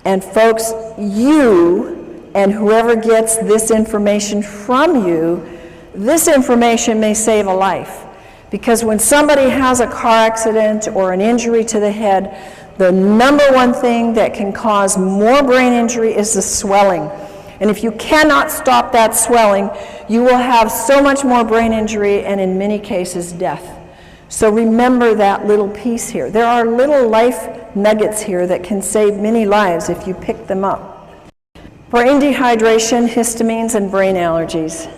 And folks, you and whoever gets this information from you, this information may save a life. Because when somebody has a car accident or an injury to the head, the number one thing that can cause more brain injury is the swelling. And if you cannot stop that swelling, you will have so much more brain injury and in many cases death. So remember that little piece here. There are little life nuggets here that can save many lives if you pick them up. Brain dehydration, histamines, and brain allergies.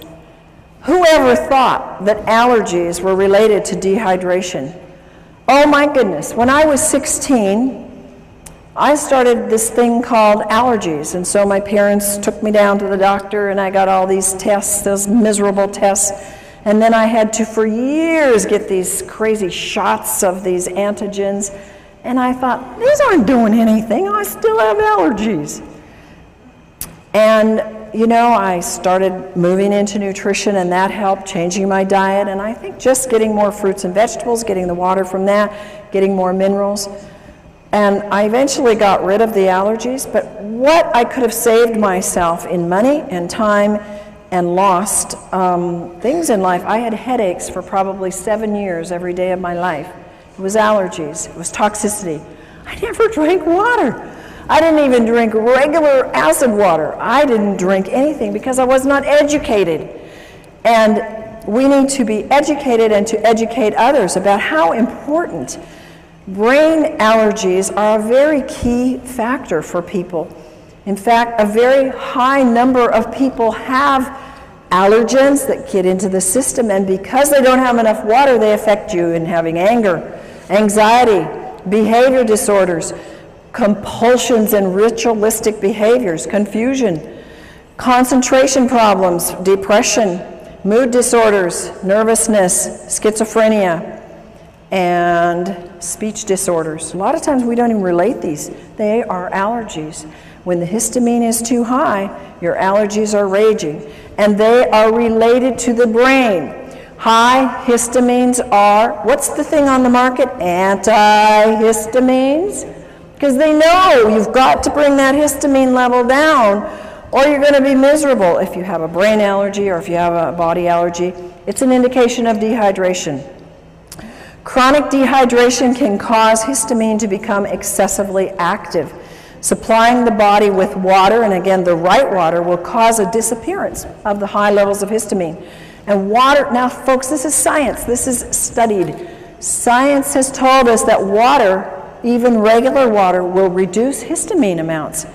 Whoever thought that allergies were related to dehydration? Oh my goodness, when I was 16, I started this thing called allergies, and so my parents took me down to the doctor and I got all these tests, those miserable tests, And then I had to, for years, get these crazy shots of these antigens. And I thought, these aren't doing anything. I still have allergies. And, you know, I started moving into nutrition, and that helped, changing my diet. And I think just getting more fruits and vegetables, getting the water from that, getting more minerals. And I eventually got rid of the allergies. But what I could have saved myself in money and time and lost things in life. I had headaches for probably 7 years every day of my life. It was allergies. It was toxicity. I never drank water. I didn't even drink regular acid water. I didn't drink anything because I was not educated. And we need to be educated and to educate others about how important brain allergies are a very key factor for people. In fact, a very high number of people have allergens that get into the system, and because they don't have enough water, they affect you in having anger, anxiety, behavior disorders, compulsions and ritualistic behaviors, confusion, concentration problems, depression, mood disorders, nervousness, schizophrenia, and speech disorders. A lot of times we don't even relate these. They are allergies. When the histamine is too high, your allergies are raging, and they are related to the brain. High histamines are, what's the thing on the market? Antihistamines. Because they know you've got to bring that histamine level down or you're going to be miserable. If you have a brain allergy or if you have a body allergy, it's an indication of dehydration. Chronic dehydration can cause histamine to become excessively active. Supplying the body with water, and again the right water, will cause a disappearance of the high levels of histamine. And water, now folks, this is science, this is studied. Science has told us that water, even regular water, will reduce histamine amounts.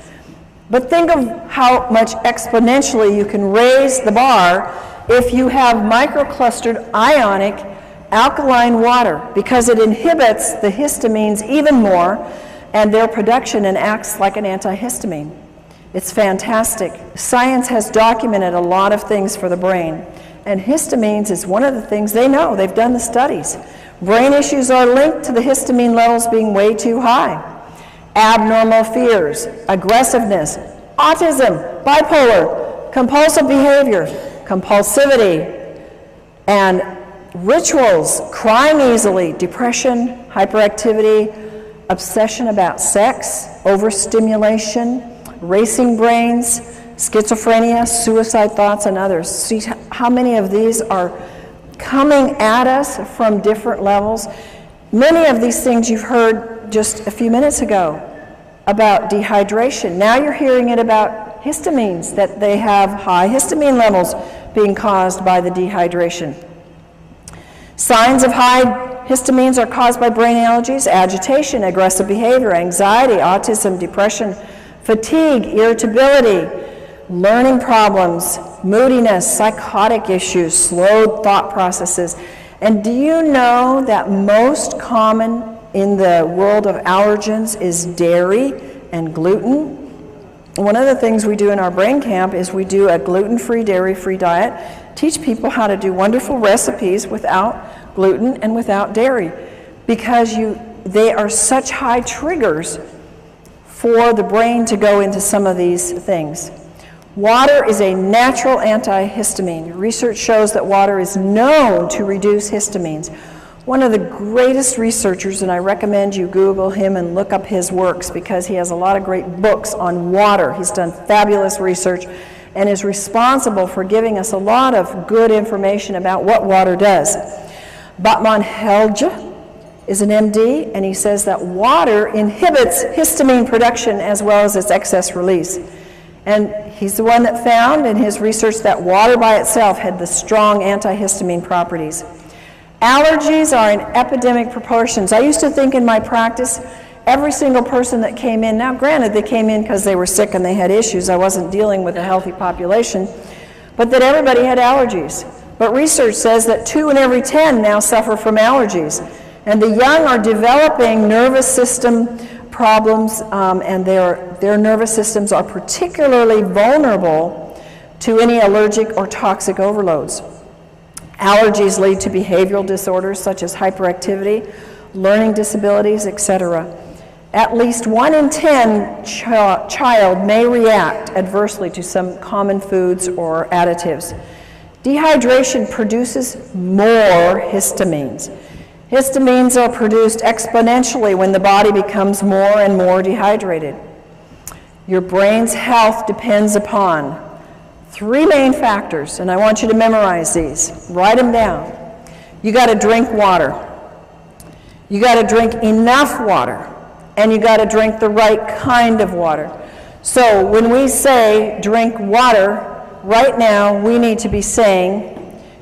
But think of how much exponentially you can raise the bar if you have microclustered ionic alkaline water, because it inhibits the histamines even more and their production and acts like an antihistamine. It's fantastic. Science has documented a lot of things for the brain, and histamines is one of the things they know. They've done the studies. Brain issues are linked to the histamine levels being way too high. Abnormal fears, aggressiveness, autism, bipolar, compulsive behavior, compulsivity, and rituals, crying easily, depression, hyperactivity, obsession about sex, overstimulation, racing brains, schizophrenia, suicide thoughts, and others. See how many of these are coming at us from different levels. Many of these things you've heard just a few minutes ago about dehydration. Now you're hearing it about histamines, that they have high histamine levels being caused by the dehydration. Signs of high histamines are caused by brain allergies, agitation, aggressive behavior, anxiety, autism, depression, fatigue, irritability, learning problems, moodiness, psychotic issues, slowed thought processes. And do you know that most common in the world of allergens is dairy and gluten? One of the things we do in our brain camp is we do a gluten-free, dairy-free diet, teach people how to do wonderful recipes without gluten and without dairy, because they are such high triggers for the brain to go into some of these things. Water is a natural antihistamine. Research shows that water is known to reduce histamines. One of the greatest researchers, and I recommend you Google him and look up his works because he has a lot of great books on water. He's done fabulous research and is responsible for giving us a lot of good information about what water does. Batman Helge is an MD, and he says that water inhibits histamine production as well as its excess release. And he's the one that found in his research that water by itself had the strong antihistamine properties. Allergies are in epidemic proportions. I used to think in my practice, every single person that came in, now granted they came in because they were sick and they had issues, I wasn't dealing with a healthy population, but that everybody had allergies. But research says that 2 in every 10 now suffer from allergies. And the young are developing nervous system problems, and their nervous systems are particularly vulnerable to any allergic or toxic overloads. Allergies lead to behavioral disorders such as hyperactivity, learning disabilities, etc. At least 1 in 10 child may react adversely to some common foods or additives. Dehydration produces more histamines. Histamines are produced exponentially when the body becomes more and more dehydrated. Your brain's health depends upon 3 main factors, and I want you to memorize these. Write them down. You got to drink water. You got to drink enough water. And you got to drink the right kind of water. So when we say drink water, right now we need to be saying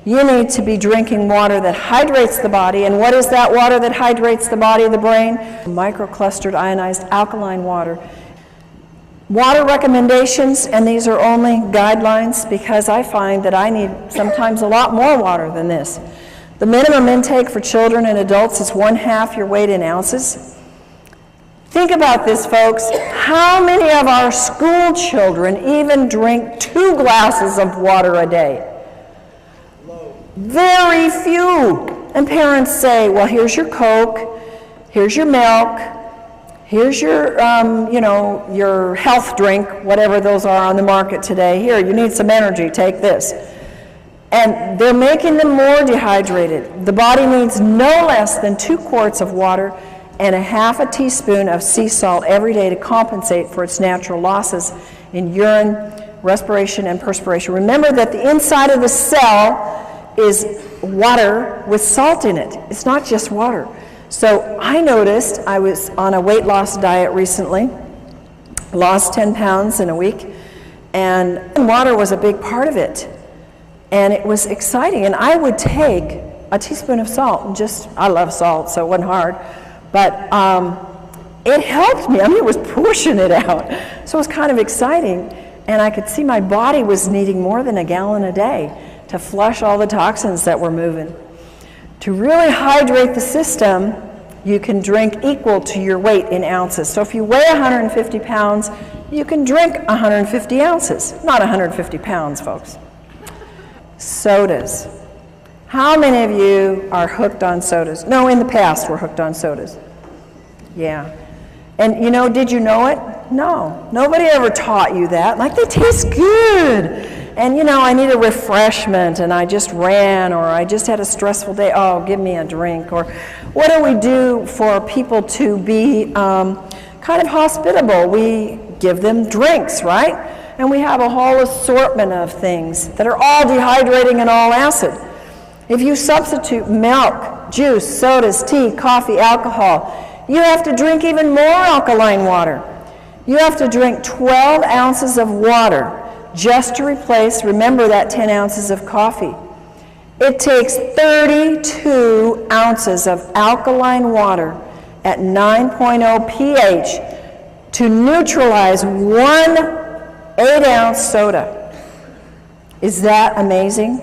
you need to be drinking water that hydrates the body. And what is that water that hydrates the body of the brain? Microclustered ionized alkaline water. Water recommendations, and these are only guidelines because I find that I need sometimes a lot more water than this. The minimum intake for children and adults is 1/2 your weight in ounces. Think about this, folks. How many of our school children even drink 2 glasses of water a day? Very few. And parents say, well, here's your Coke, here's your milk, here's your, your health drink, whatever those are on the market today. Here, you need some energy, take this. And they're making them more dehydrated. The body needs no less than 2 quarts of water and 1/2 teaspoon of sea salt every day to compensate for its natural losses in urine, respiration, and perspiration. Remember that the inside of the cell is water with salt in it. It's not just water. So I noticed, I was on a weight loss diet recently, lost 10 pounds in a week, and water was a big part of it. And it was exciting. And I would take a teaspoon of salt and I love salt, so it wasn't hard. But it helped me. I mean, it was pushing it out. So it was kind of exciting. And I could see my body was needing more than 1 gallon a day to flush all the toxins that were moving. To really hydrate the system, you can drink equal to your weight in ounces. So if you weigh 150 pounds, you can drink 150 ounces. Not 150 pounds, folks. Sodas. How many of you are hooked on sodas? No, in the past were hooked on sodas. Yeah. And did you know it? No. Nobody ever taught you that. Like, they taste good. And I need a refreshment, and I just ran, or I just had a stressful day. Oh, give me a drink. Or what do we do for people to be kind of hospitable? We give them drinks, right? And we have a whole assortment of things that are all dehydrating and all acid. If you substitute milk, juice, sodas, tea, coffee, alcohol, you have to drink even more alkaline water. You have to drink 12 ounces of water just to replace, remember that 10 ounces of coffee. It takes 32 ounces of alkaline water at 9.0 pH to neutralize 1 8-ounce soda. Is that amazing?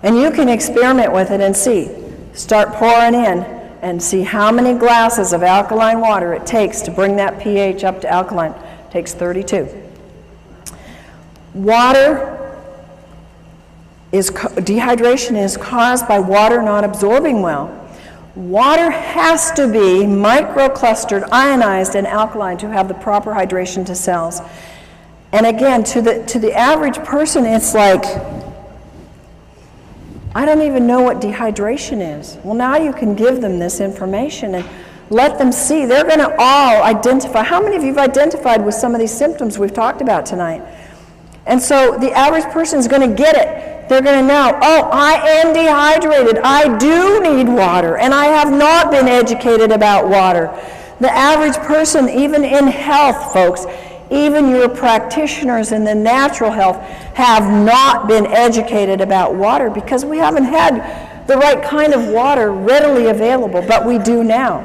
And you can experiment with it and see. Start pouring in and see how many glasses of alkaline water it takes to bring that pH up to alkaline. It takes 32. Dehydration is caused by water not absorbing well. Water has to be microclustered, ionized, and alkaline to have the proper hydration to cells. And again, to the average person, it's like, I don't even know what dehydration is. Well, now you can give them this information and let them see. They're going to all identify. How many of you have identified with some of these symptoms we've talked about tonight? And so the average person is going to get it. They're going to know, oh, I am dehydrated. I do need water, and I have not been educated about water. The average person, even in health, folks, even your practitioners in the natural health, have not been educated about water because we haven't had the right kind of water readily available, but we do now.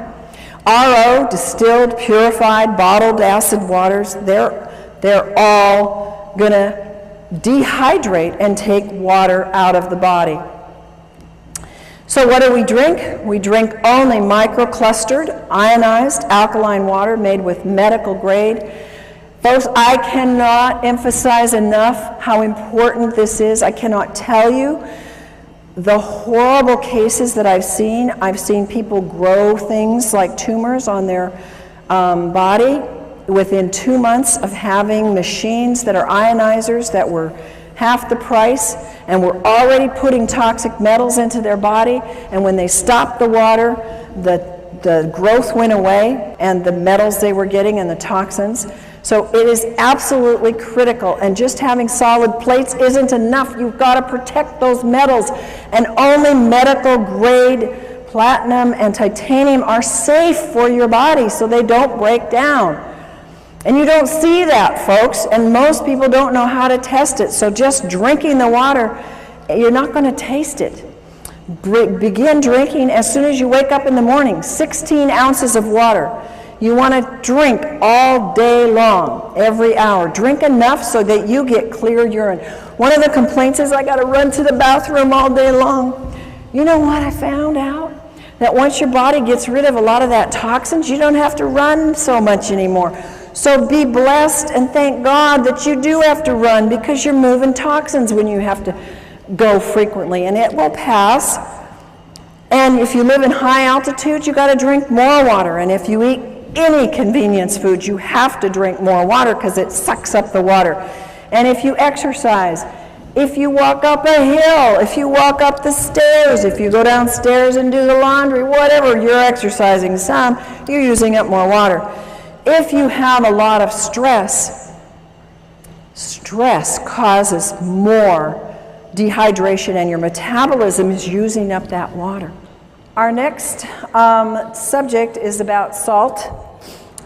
RO, distilled, purified, bottled acid waters, they're all going to dehydrate and take water out of the body. So what do we drink? We drink only microclustered, ionized, alkaline water made with medical grade. Folks, I cannot emphasize enough how important this is. I cannot tell you The horrible cases that I've seen people grow things like tumors on their body within 2 months of having machines that are ionizers that were half the price and were already putting toxic metals into their body, and when they stopped the water, the growth went away and the metals they were getting and the toxins. So it is absolutely critical, and just having solid plates isn't enough. You've got to protect those metals, and only medical grade platinum and titanium are safe for your body so they don't break down. And you don't see that, folks, and most people don't know how to test it. So just drinking the water, you're not going to taste it. Begin drinking as soon as you wake up in the morning, 16 ounces of water. You want to drink all day long, every hour. Drink enough so that you get clear urine. One of the complaints is I got to run to the bathroom all day long. You know what I found out? That once your body gets rid of a lot of that toxins, you don't have to run so much anymore. So be blessed and thank God that you do have to run, because you're moving toxins when you have to go frequently, and it will pass. And if you live in high altitude, you got to drink more water. And if you eat any convenience food, you have to drink more water because it sucks up the water. And if you exercise, if you walk up a hill, if you walk up the stairs, if you go downstairs and do the laundry, whatever, you're exercising some, you're using up more water. If you have a lot of stress, stress causes more dehydration, and your metabolism is using up that water. Our next subject is about salt.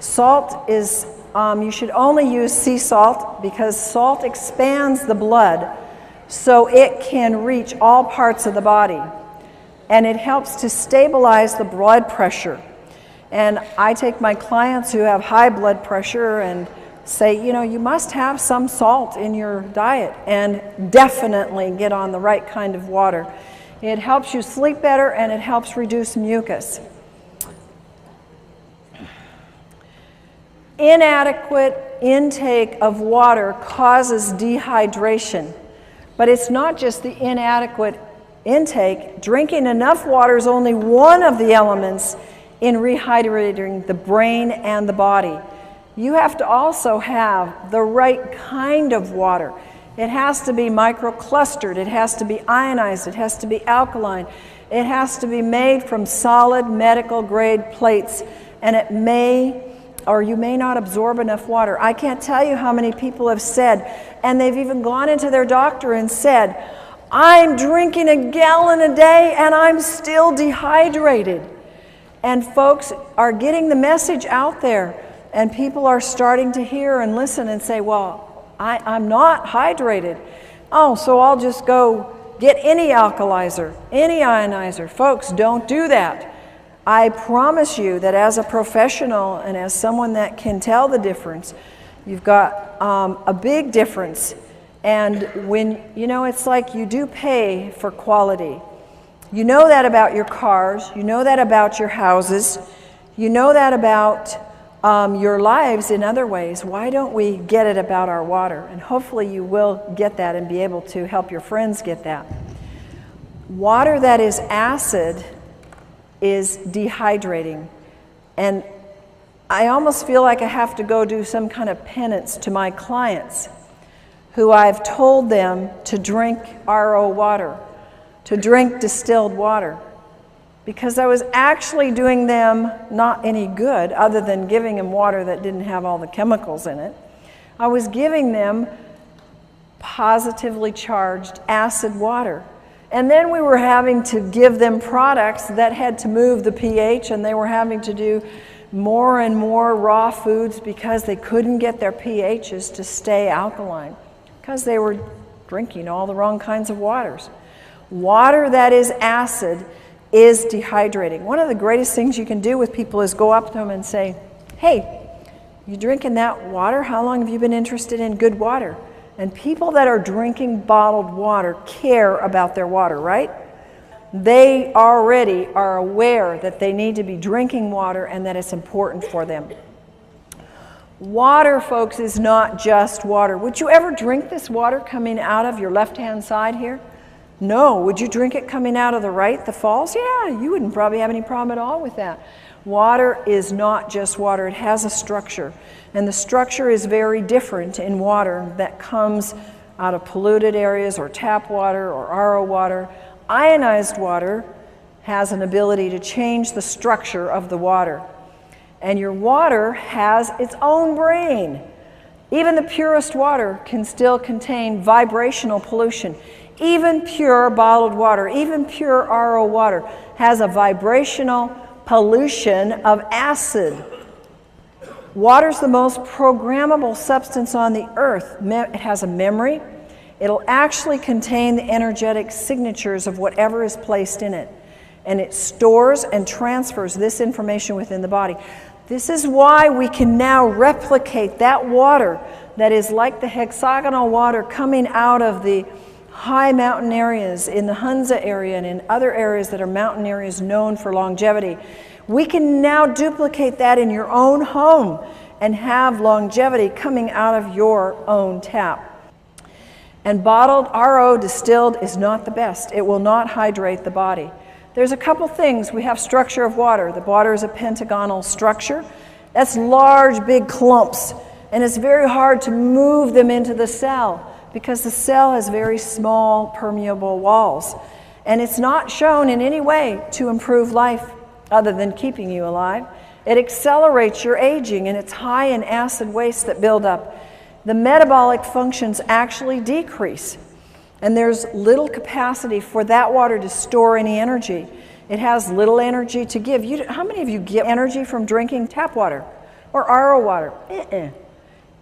Salt is, you should only use sea salt because salt expands the blood so it can reach all parts of the body, and it helps to stabilize the blood pressure. And I take my clients who have high blood pressure and say, you know, you must have some salt in your diet, and definitely get on the right kind of water. It helps you sleep better, and it helps reduce mucus. Inadequate intake of water causes dehydration, but it's not just the inadequate intake. Drinking enough water is only one of the elements in rehydrating the brain and the body. You have to also have the right kind of water. It has to be microclustered, it has to be ionized, it has to be alkaline, it has to be made from solid medical grade plates, and it may or you may not absorb enough water. I can't tell you how many people have said, and they've even gone into their doctor and said, I'm drinking a gallon a day and I'm still dehydrated. And folks are getting the message out there, and people are starting to hear and listen and say, well, I'm not hydrated. Oh, so I'll just go get any alkalizer, any ionizer. Folks, don't do that. I promise you that as a professional and as someone that can tell the difference, you've got a big difference. And when, you know, it's like you do pay for quality. You know that about your cars, you know that about your houses, you know that about your lives in other ways. Why don't we get it about our water? And hopefully you will get that and be able to help your friends get that. Water that is acid is dehydrating. And I almost feel like I have to go do some kind of penance to my clients who I've told them to drink RO water, to drink distilled water, because I was actually doing them not any good other than giving them water that didn't have all the chemicals in it. I was giving them positively charged acid water. And then we were having to give them products that had to move the pH, and they were having to do more and more raw foods because they couldn't get their pHs to stay alkaline because they were drinking all the wrong kinds of waters. Water that is acid is dehydrating. One of the greatest things you can do with people is go up to them and say, hey, you drinking that water? How long have you been interested in good water? And people that are drinking bottled water care about their water, right? They already are aware that they need to be drinking water and that it's important for them. Water, folks, is not just water. Would you ever drink this water coming out of your left-hand side here? No. Would you drink it coming out of the right, the falls? Yeah, you wouldn't probably have any problem at all with that. Water is not just water. It has a structure. And the structure is very different in water that comes out of polluted areas or tap water or RO water. Ionized water has an ability to change the structure of the water. And your water has its own brain. Even the purest water can still contain vibrational pollution. Even pure bottled water, even pure RO water has a vibrational pollution of acid. Water's the most programmable substance on the earth. It has a memory. It'll actually contain the energetic signatures of whatever is placed in it. And it stores and transfers this information within the body. This is why we can now replicate that water that is like the hexagonal water coming out of the high mountain areas in the Hunza area and in other areas that are mountain areas known for longevity. We can now duplicate that in your own home and have longevity coming out of your own tap. And bottled RO distilled is not the best. It will not hydrate the body. There's a couple things. We have structure of water. The water is a pentagonal structure. That's large, big clumps. And it's very hard to move them into the cell because the cell has very small, permeable walls. And it's not shown in any way to improve life other than keeping you alive. It accelerates your aging, and it's high in acid waste that build up. The metabolic functions actually decrease, and there's little capacity for that water to store any energy. It has little energy to give. How many of you get energy from drinking tap water or RO water?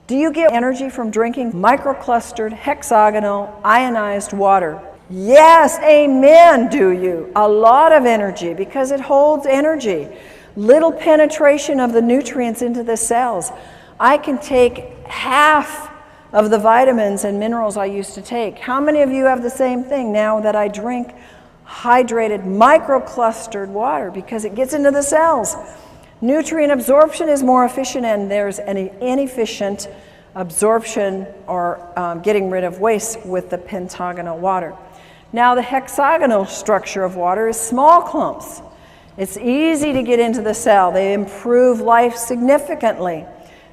Do you get energy from drinking microclustered, hexagonal, ionized water? Yes, amen, do you? A lot of energy, because it holds energy. Little penetration of the nutrients into the cells. I can take half of the vitamins and minerals I used to take. How many of you have the same thing now that I drink hydrated, microclustered water, because it gets into the cells? Nutrient absorption is more efficient, and there's an inefficient absorption or getting rid of waste with the pentagonal water. Now, the hexagonal structure of water is small clumps. It's easy to get into the cell. They improve life significantly.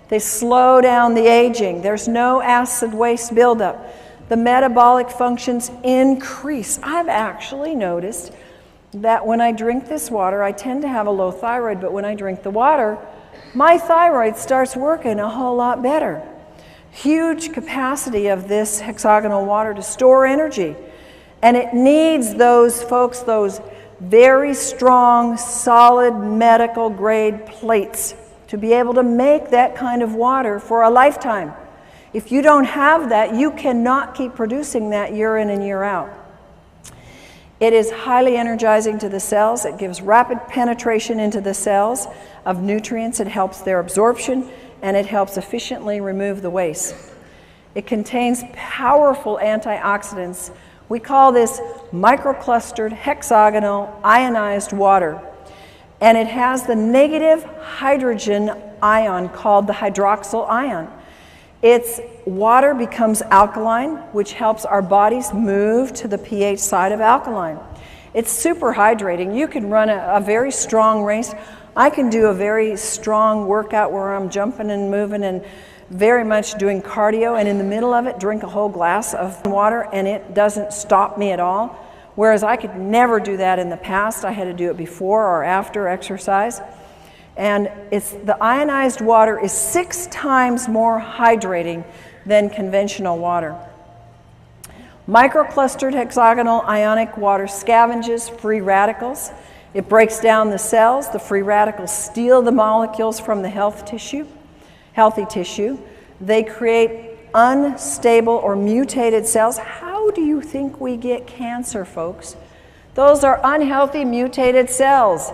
They slow down the aging. There's no acid waste buildup. The metabolic functions increase. I've actually noticed that when I drink this water, I tend to have a low thyroid, but when I drink the water, my thyroid starts working a whole lot better. Huge capacity of this hexagonal water to store energy. And it needs those folks, those very strong, solid medical grade plates to be able to make that kind of water for a lifetime. If you don't have that, you cannot keep producing that year in and year out. It is highly energizing to the cells. It gives rapid penetration into the cells of nutrients. It helps their absorption, and it helps efficiently remove the waste. It contains powerful antioxidants. We call this microclustered, hexagonal, ionized water. And it has the negative hydrogen ion called the hydroxyl ion. Its water becomes alkaline, which helps our bodies move to the pH side of alkaline. It's super hydrating. You can run a very strong race. I can do a very strong workout where I'm jumping and moving and very much doing cardio, and in the middle of it drink a whole glass of water, and it doesn't stop me at all. Whereas I could never do that in the past. I had to do it before or after exercise. And the ionized water is 6 times more hydrating than conventional water. Microclustered hexagonal ionic water scavenges free radicals. It breaks down the cells. The free radicals steal the molecules from the healthy tissue. They create unstable or mutated cells. How do you think we get cancer, folks? Those are unhealthy, mutated cells.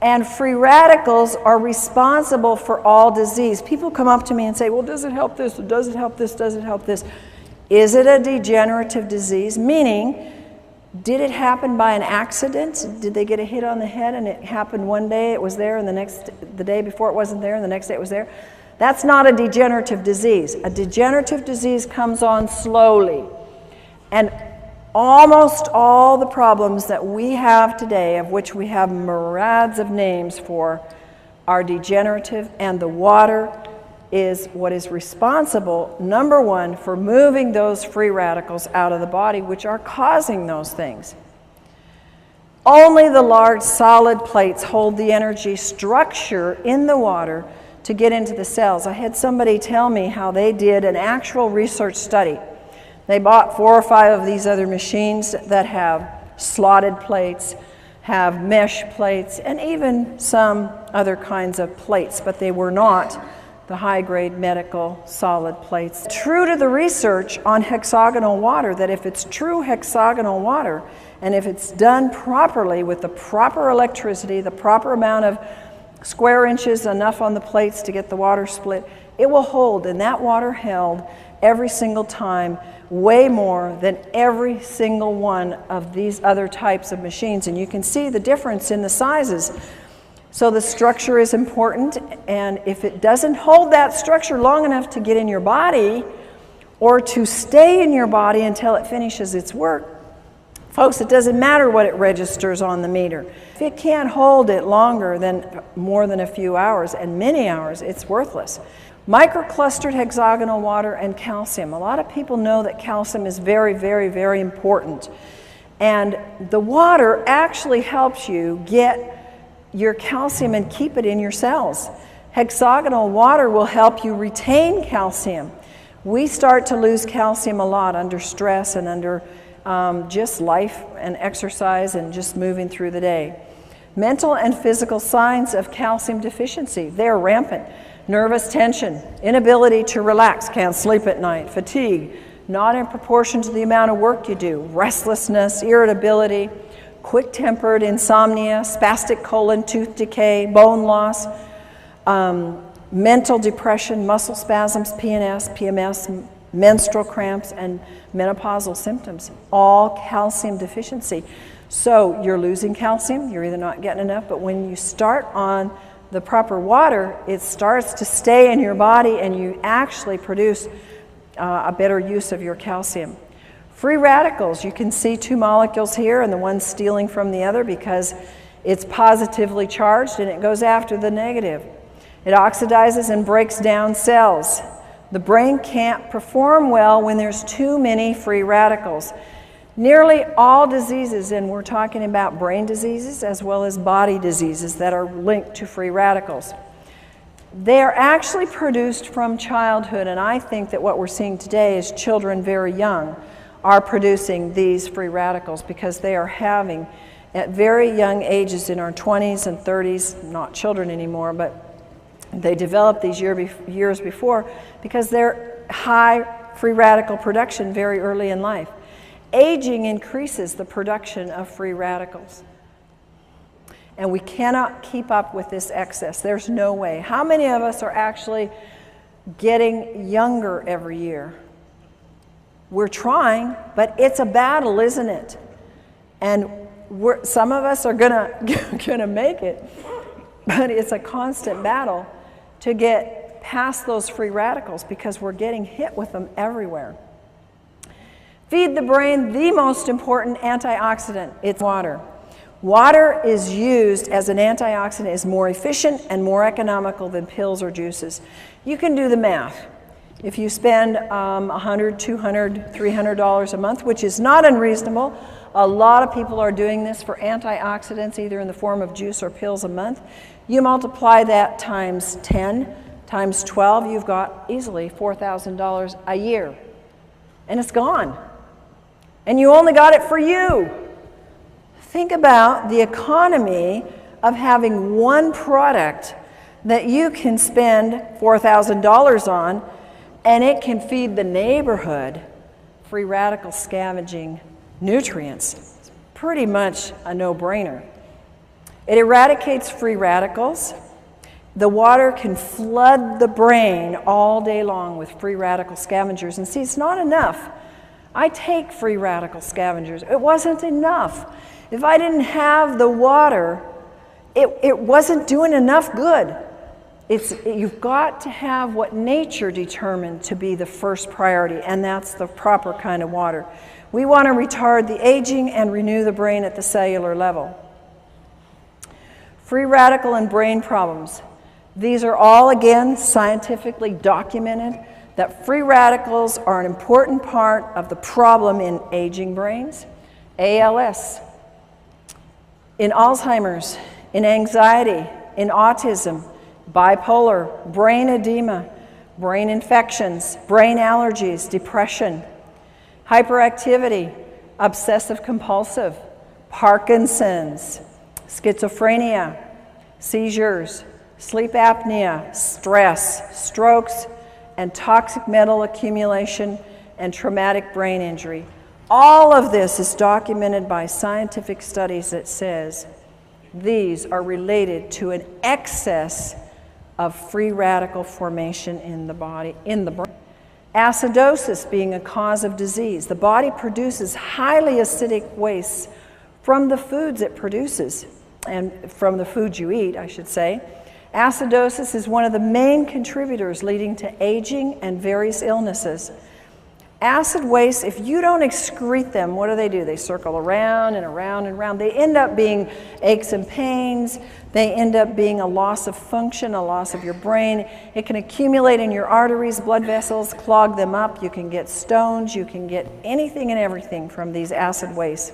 And free radicals are responsible for all disease. People come up to me and say, well, does it help this? Does it help this? Does it help this? Is it a degenerative disease? Meaning, did it happen by an accident? Did they get a hit on the head and it happened one day, it was there, and the day before it wasn't there, and the next day it was there? That's not a degenerative disease. A degenerative disease comes on slowly. And Almost all the problems that we have today, of which we have myriads of names for, are degenerative, and the water is what is responsible, number one, for moving those free radicals out of the body, which are causing those things. Only the large solid plates hold the energy structure in the water to get into the cells. I had somebody tell me how they did an actual research study. They bought 4 or 5 of these other machines that have slotted plates, have mesh plates, and even some other kinds of plates, but they were not the high-grade medical solid plates. True to the research on hexagonal water, that if it's true hexagonal water, and if it's done properly with the proper electricity, the proper amount of square inches, enough on the plates to get the water split, it will hold, and that water held every single time way more than every single one of these other types of machines. And you can see the difference in the sizes. So the structure is important, and if it doesn't hold that structure long enough to get in your body or to stay in your body until it finishes its work, folks, it doesn't matter what it registers on the meter. If it can't hold it longer than more than a few hours, and many hours, it's worthless. Microclustered hexagonal water and calcium. A lot of people know that calcium is very, very, very important. And the water actually helps you get your calcium and keep it in your cells. Hexagonal water will help you retain calcium. We start to lose calcium a lot under stress and under just life and exercise and just moving through the day. Mental and physical signs of calcium deficiency, they're rampant. Nervous tension, inability to relax, can't sleep at night, fatigue, not in proportion to the amount of work you do, restlessness, irritability, quick-tempered, insomnia, spastic colon, tooth decay, bone loss, mental depression, muscle spasms, PNS, PMS, menstrual cramps, and menopausal symptoms, all calcium deficiency. So you're losing calcium, you're either not getting enough, but when you start on the proper water, it starts to stay in your body and you actually produce a better use of your calcium. Free radicals, you can see 2 molecules here and the one stealing from the other because it's positively charged and it goes after the negative. It oxidizes and breaks down cells. The brain can't perform well when there's too many free radicals. Nearly all diseases, and we're talking about brain diseases as well as body diseases that are linked to free radicals, they are actually produced from childhood, and I think that what we're seeing today is children very young are producing these free radicals because they are having, at very young ages in our 20s and 30s, not children anymore, but they developed these years before because they're high free radical production very early in life. Aging increases the production of free radicals. And we cannot keep up with this excess. There's no way. How many of us are actually getting younger every year? We're trying, but it's a battle, isn't it? And some of us are gonna make it, but it's a constant battle to get past those free radicals because we're getting hit with them everywhere. Feed the brain the most important antioxidant, it's water. Water is used as an antioxidant, is more efficient and more economical than pills or juices. You can do the math. If you spend $100, $200, $300 a month, which is not unreasonable, a lot of people are doing this for antioxidants, either in the form of juice or pills a month. You multiply that times 10, times 12, you've got easily $4,000 a year. And it's gone. And you only got it for you. Think about the economy of having one product that you can spend $4,000 on, and it can feed the neighborhood free radical scavenging nutrients. It's pretty much a no-brainer. It eradicates free radicals. The water can flood the brain all day long with free radical scavengers. And see, it's not enough. I take free radical scavengers. It wasn't enough. If I didn't have the water, it wasn't doing enough good. You've got to have what nature determined to be the first priority, and that's the proper kind of water. We want to retard the aging and renew the brain at the cellular level. Free radical and brain problems. These are all, again, scientifically documented that free radicals are an important part of the problem in aging brains, ALS, in Alzheimer's, in anxiety, in autism, bipolar, brain edema, brain infections, brain allergies, depression, hyperactivity, obsessive compulsive, Parkinson's, schizophrenia, seizures, sleep apnea, stress, strokes, and toxic metal accumulation and traumatic brain injury. All of this is documented by scientific studies that says these are related to an excess of free radical formation in the body, in the brain. Acidosis being a cause of disease. The body produces highly acidic wastes from the foods it produces, and from the foods you eat, I should say. Acidosis is one of the main contributors leading to aging and various illnesses. Acid wastes, if you don't excrete them, what do? They circle around and around and around. They end up being aches and pains. They end up being a loss of function, a loss of your brain. It can accumulate in your arteries, blood vessels, clog them up. You can get stones. You can get anything and everything from these acid wastes.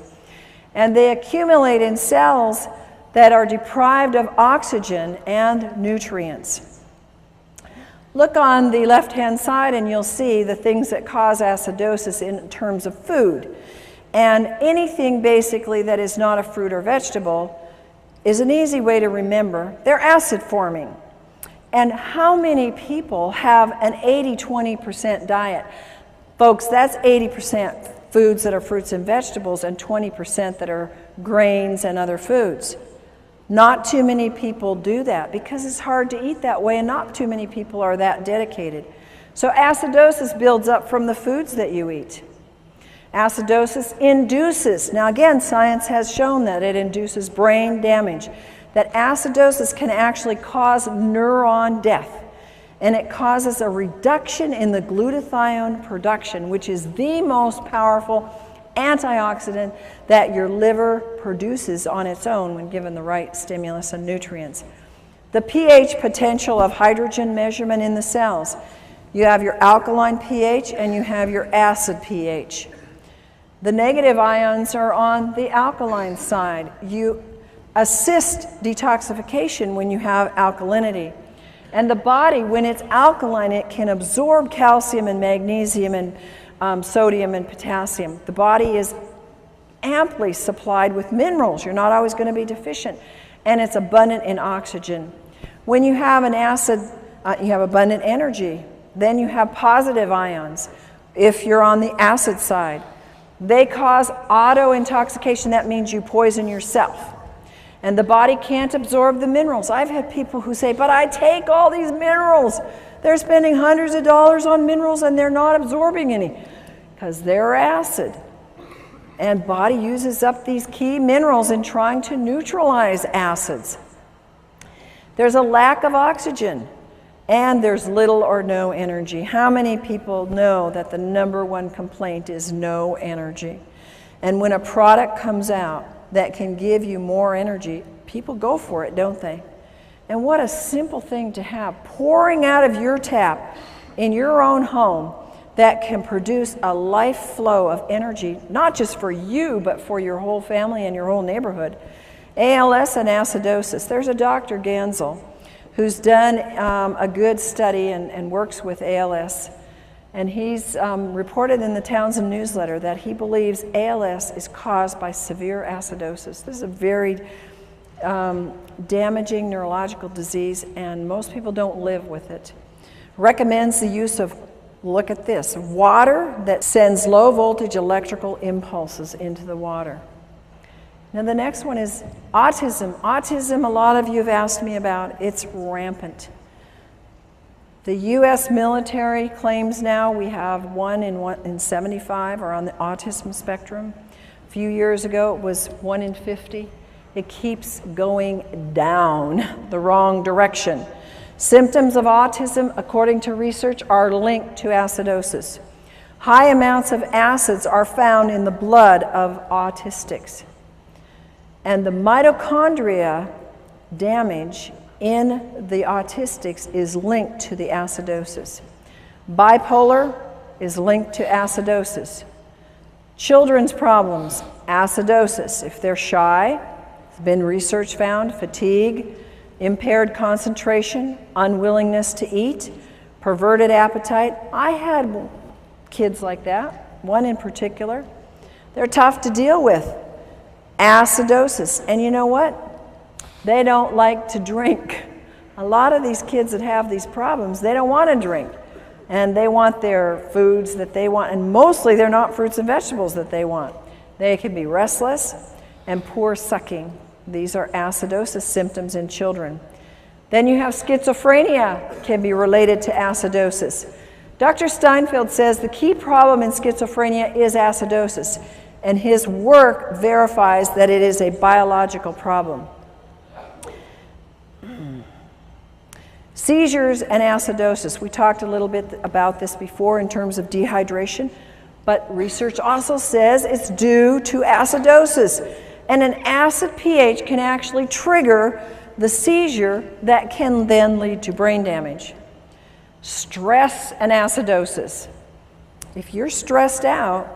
And they accumulate in cells that are deprived of oxygen and nutrients. Look on the left-hand side and you'll see the things that cause acidosis in terms of food. And anything basically that is not a fruit or vegetable is an easy way to remember. They're acid forming. And how many people have an 80-20% diet? Folks, that's 80% foods that are fruits and vegetables and 20% that are grains and other foods. Not too many people do that because it's hard to eat that way, and not too many people are that dedicated. So acidosis builds up from the foods that you eat. Acidosis induces, now again, science has shown that it induces brain damage, that acidosis can actually cause neuron death, and it causes a reduction in the glutathione production, which is the most powerful antioxidant that your liver produces on its own when given the right stimulus and nutrients. The pH potential of hydrogen measurement in the cells. You have your alkaline pH and you have your acid pH. The negative ions are on the alkaline side. You assist detoxification when you have alkalinity. And the body, when it's alkaline, it can absorb calcium and magnesium and sodium and potassium. The body is amply supplied with minerals. You're not always going to be deficient. And it's abundant in oxygen. When you have an acid, you have abundant energy. Then you have positive ions. If you're on the acid side, they cause auto-intoxication. That means you poison yourself. And the body can't absorb the minerals. I've had people who say, but I take all these minerals. They're spending hundreds of dollars on minerals and they're not absorbing any because they're acid. And body uses up these key minerals in trying to neutralize acids. There's a lack of oxygen and there's little or no energy. How many people know that the #1 complaint is no energy? And when a product comes out that can give you more energy, people go for it, don't they? And what a simple thing to have, pouring out of your tap in your own home that can produce a life flow of energy, not just for you, but for your whole family and your whole neighborhood. ALS and acidosis. There's a Dr. Gansel who's done a good study and works with ALS. And he's reported in the Townsend newsletter that he believes ALS is caused by severe acidosis. This is a very damaging neurological disease, and most people don't live with it. Recommends the use of, look at this, water that sends low voltage electrical impulses into the water. Now the next one is autism. Autism, a lot of you have asked me about. It's rampant. The U.S. military claims now we have one in 75 are on the autism spectrum. A few years ago it was 1 in 50. It keeps going down the wrong direction. Symptoms of autism, according to research, are linked to acidosis. High amounts of acids are found in the blood of autistics. And the mitochondria damage in the autistics is linked to the acidosis. Bipolar is linked to acidosis. Children's problems, acidosis. If they're shy, it's been research found, fatigue, impaired concentration, unwillingness to eat, perverted appetite. I had kids like that, one in particular. They're tough to deal with. Acidosis. And you know what? They don't like to drink. A lot of these kids that have these problems, they don't want to drink. And they want their foods that they want, and mostly they're not fruits and vegetables that they want. They can be restless and poor sucking. These are acidosis symptoms in children. Then you have schizophrenia, can be related to acidosis. Dr. Steinfeld says the key problem in schizophrenia is acidosis, and his work verifies that it is a biological problem. Seizures and acidosis. We talked a little bit about this before in terms of dehydration, but research also says it's due to acidosis. And an acid pH can actually trigger the seizure that can then lead to brain damage. Stress and acidosis. If you're stressed out,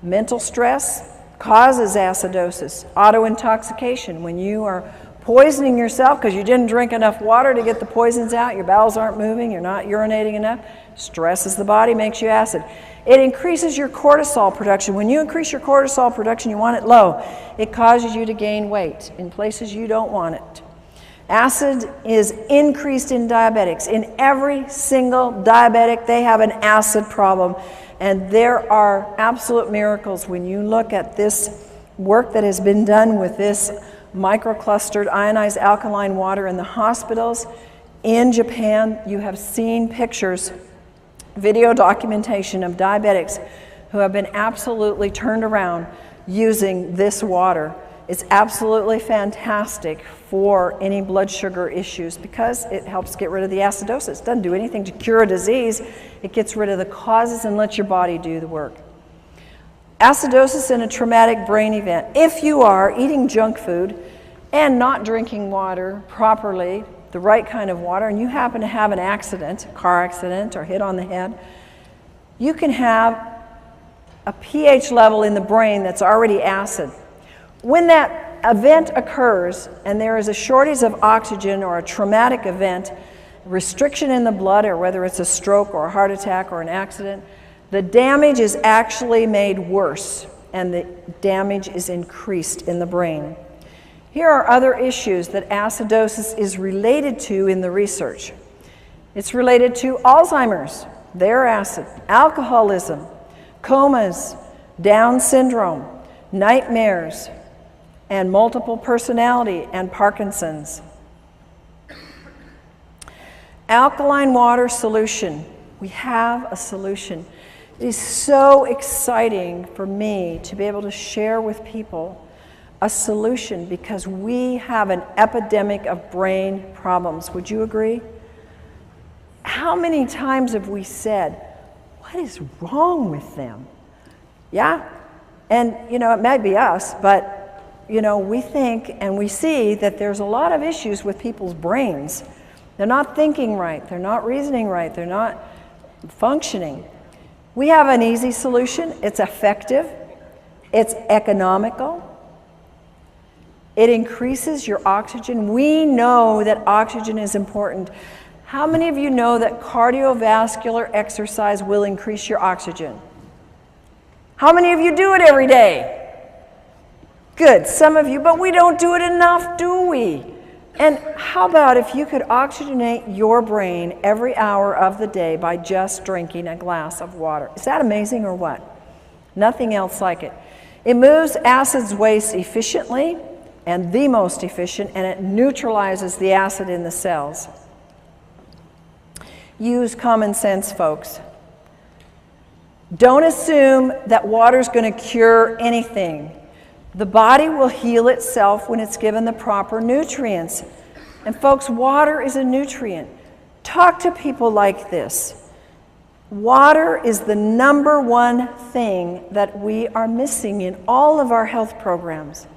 mental stress causes acidosis. Autointoxication, when you are poisoning yourself because you didn't drink enough water to get the poisons out, your bowels aren't moving, you're not urinating enough, stresses the body, makes you acid. It increases your cortisol production. When you increase your cortisol production, you want it low. It causes you to gain weight in places you don't want it. Acid is increased in diabetics. In every single diabetic, they have an acid problem. And there are absolute miracles when you look at this work that has been done with this microclustered ionized alkaline water in the hospitals. In Japan, you have seen pictures, video documentation of diabetics who have been absolutely turned around using this water. It's absolutely fantastic for any blood sugar issues because it helps get rid of the acidosis. It doesn't do anything to cure a disease. It gets rid of the causes and lets your body do the work. Acidosis in a traumatic brain event. If you are eating junk food and not drinking water properly, the right kind of water, and you happen to have an accident, a car accident or hit on the head, you can have a pH level in the brain that's already acid. When that event occurs and there is a shortage of oxygen or a traumatic event, restriction in the blood, or whether it's a stroke or a heart attack or an accident, the damage is actually made worse and the damage is increased in the brain. Here are other issues that acidosis is related to in the research. It's related to Alzheimer's, their acid, alcoholism, comas, Down syndrome, nightmares, and multiple personality and Parkinson's. Alkaline water solution. We have a solution. It is so exciting for me to be able to share with people a solution because we have an epidemic of brain problems. Would you agree? How many times have we said, what is wrong with them? Yeah? And, you know, it might be us, but, you know, we think and we see that there's a lot of issues with people's brains. They're not thinking right. They're not reasoning right. They're not functioning. We have an easy solution. It's effective. It's economical. It increases your oxygen. We know that oxygen is important. How many of you know that cardiovascular exercise will increase your oxygen? How many of you do it every day? Good, some of you, but we don't do it enough, do we? And how about if you could oxygenate your brain every hour of the day by just drinking a glass of water? Is that amazing or what? Nothing else like it. It moves acids waste efficiently and the most efficient, and it neutralizes the acid in the cells. Use common sense, folks. Don't assume that water's going to cure anything. The body will heal itself when it's given the proper nutrients. And folks, water is a nutrient. talk to people like this. Water is the number one thing that we are missing in all of our health programs.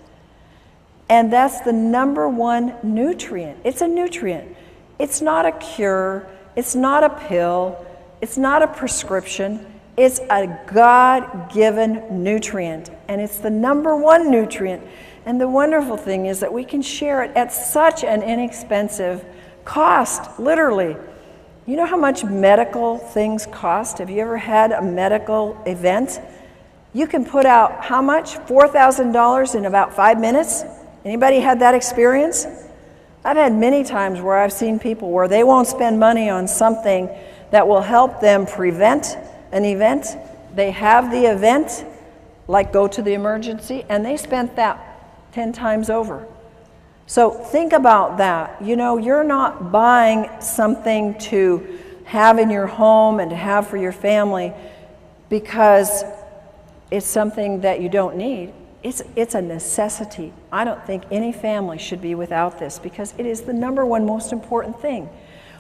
And that's the number one nutrient. It's a nutrient. It's not a cure. It's not a pill. It's not a prescription. It's a God-given nutrient. And it's the number one nutrient. And the wonderful thing is that we can share it at such an inexpensive cost, literally. You know how much medical things cost? Have you ever had a medical event? You can put out how much? $4,000 in about 5 minutes? Anybody had that experience? I've had many times where I've seen people where they won't spend money on something that will help them prevent an event. They have the event, like go to the emergency, and they spent that 10 times over. So think about that. You know, you're not buying something to have in your home and to have for your family because it's something that you don't need. It's a necessity. I don't think any family should be without this because it is the number one most important thing.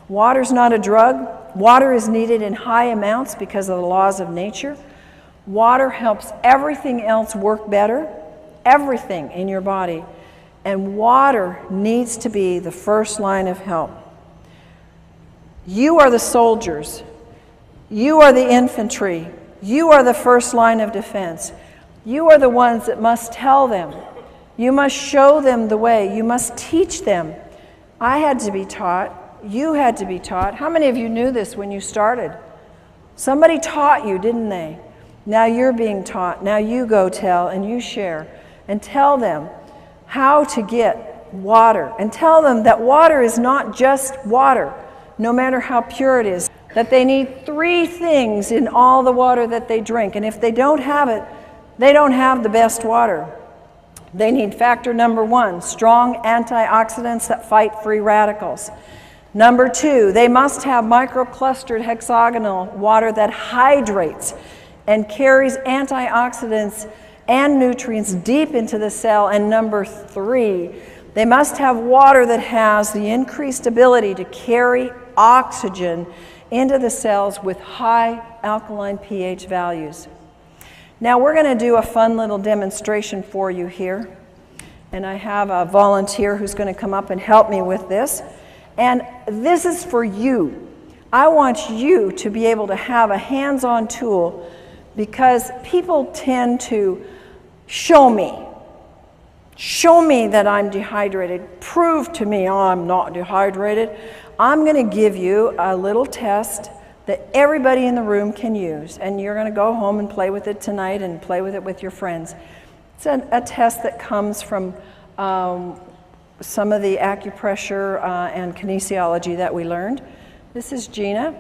Water's not a drug. Water is needed in high amounts because of the laws of nature. Water helps everything else work better, everything in your body. And water needs to be the first line of help. You are the soldiers. You are the infantry. You are the first line of defense. You are the ones that must tell them. You must show them the way. You must teach them. I had to be taught. You had to be taught. How many of you knew this when you started? Somebody taught you, didn't they? Now you're being taught. Now you go tell and you share and tell them how to get water, and tell them that water is not just water, no matter how pure it is, that they need 3 things in all the water that they drink, and if they don't have it, they don't have the best water. They need factor number 1, strong antioxidants that fight free radicals. Number 2, they must have microclustered hexagonal water that hydrates and carries antioxidants and nutrients deep into the cell. And number 3, they must have water that has the increased ability to carry oxygen into the cells with high alkaline pH values. Now we're going to do a fun little demonstration for you here. And I have a volunteer who's going to come up and help me with this. And this is for you. I want you to be able to have a hands-on tool because people tend to show me that I'm dehydrated. Prove to me I'm not dehydrated. I'm going to give you a little test that everybody in the room can use. And you're going to go home and play with it tonight and play with it with your friends. It's a test that comes from some of the acupressure and kinesiology that we learned. This is Gina.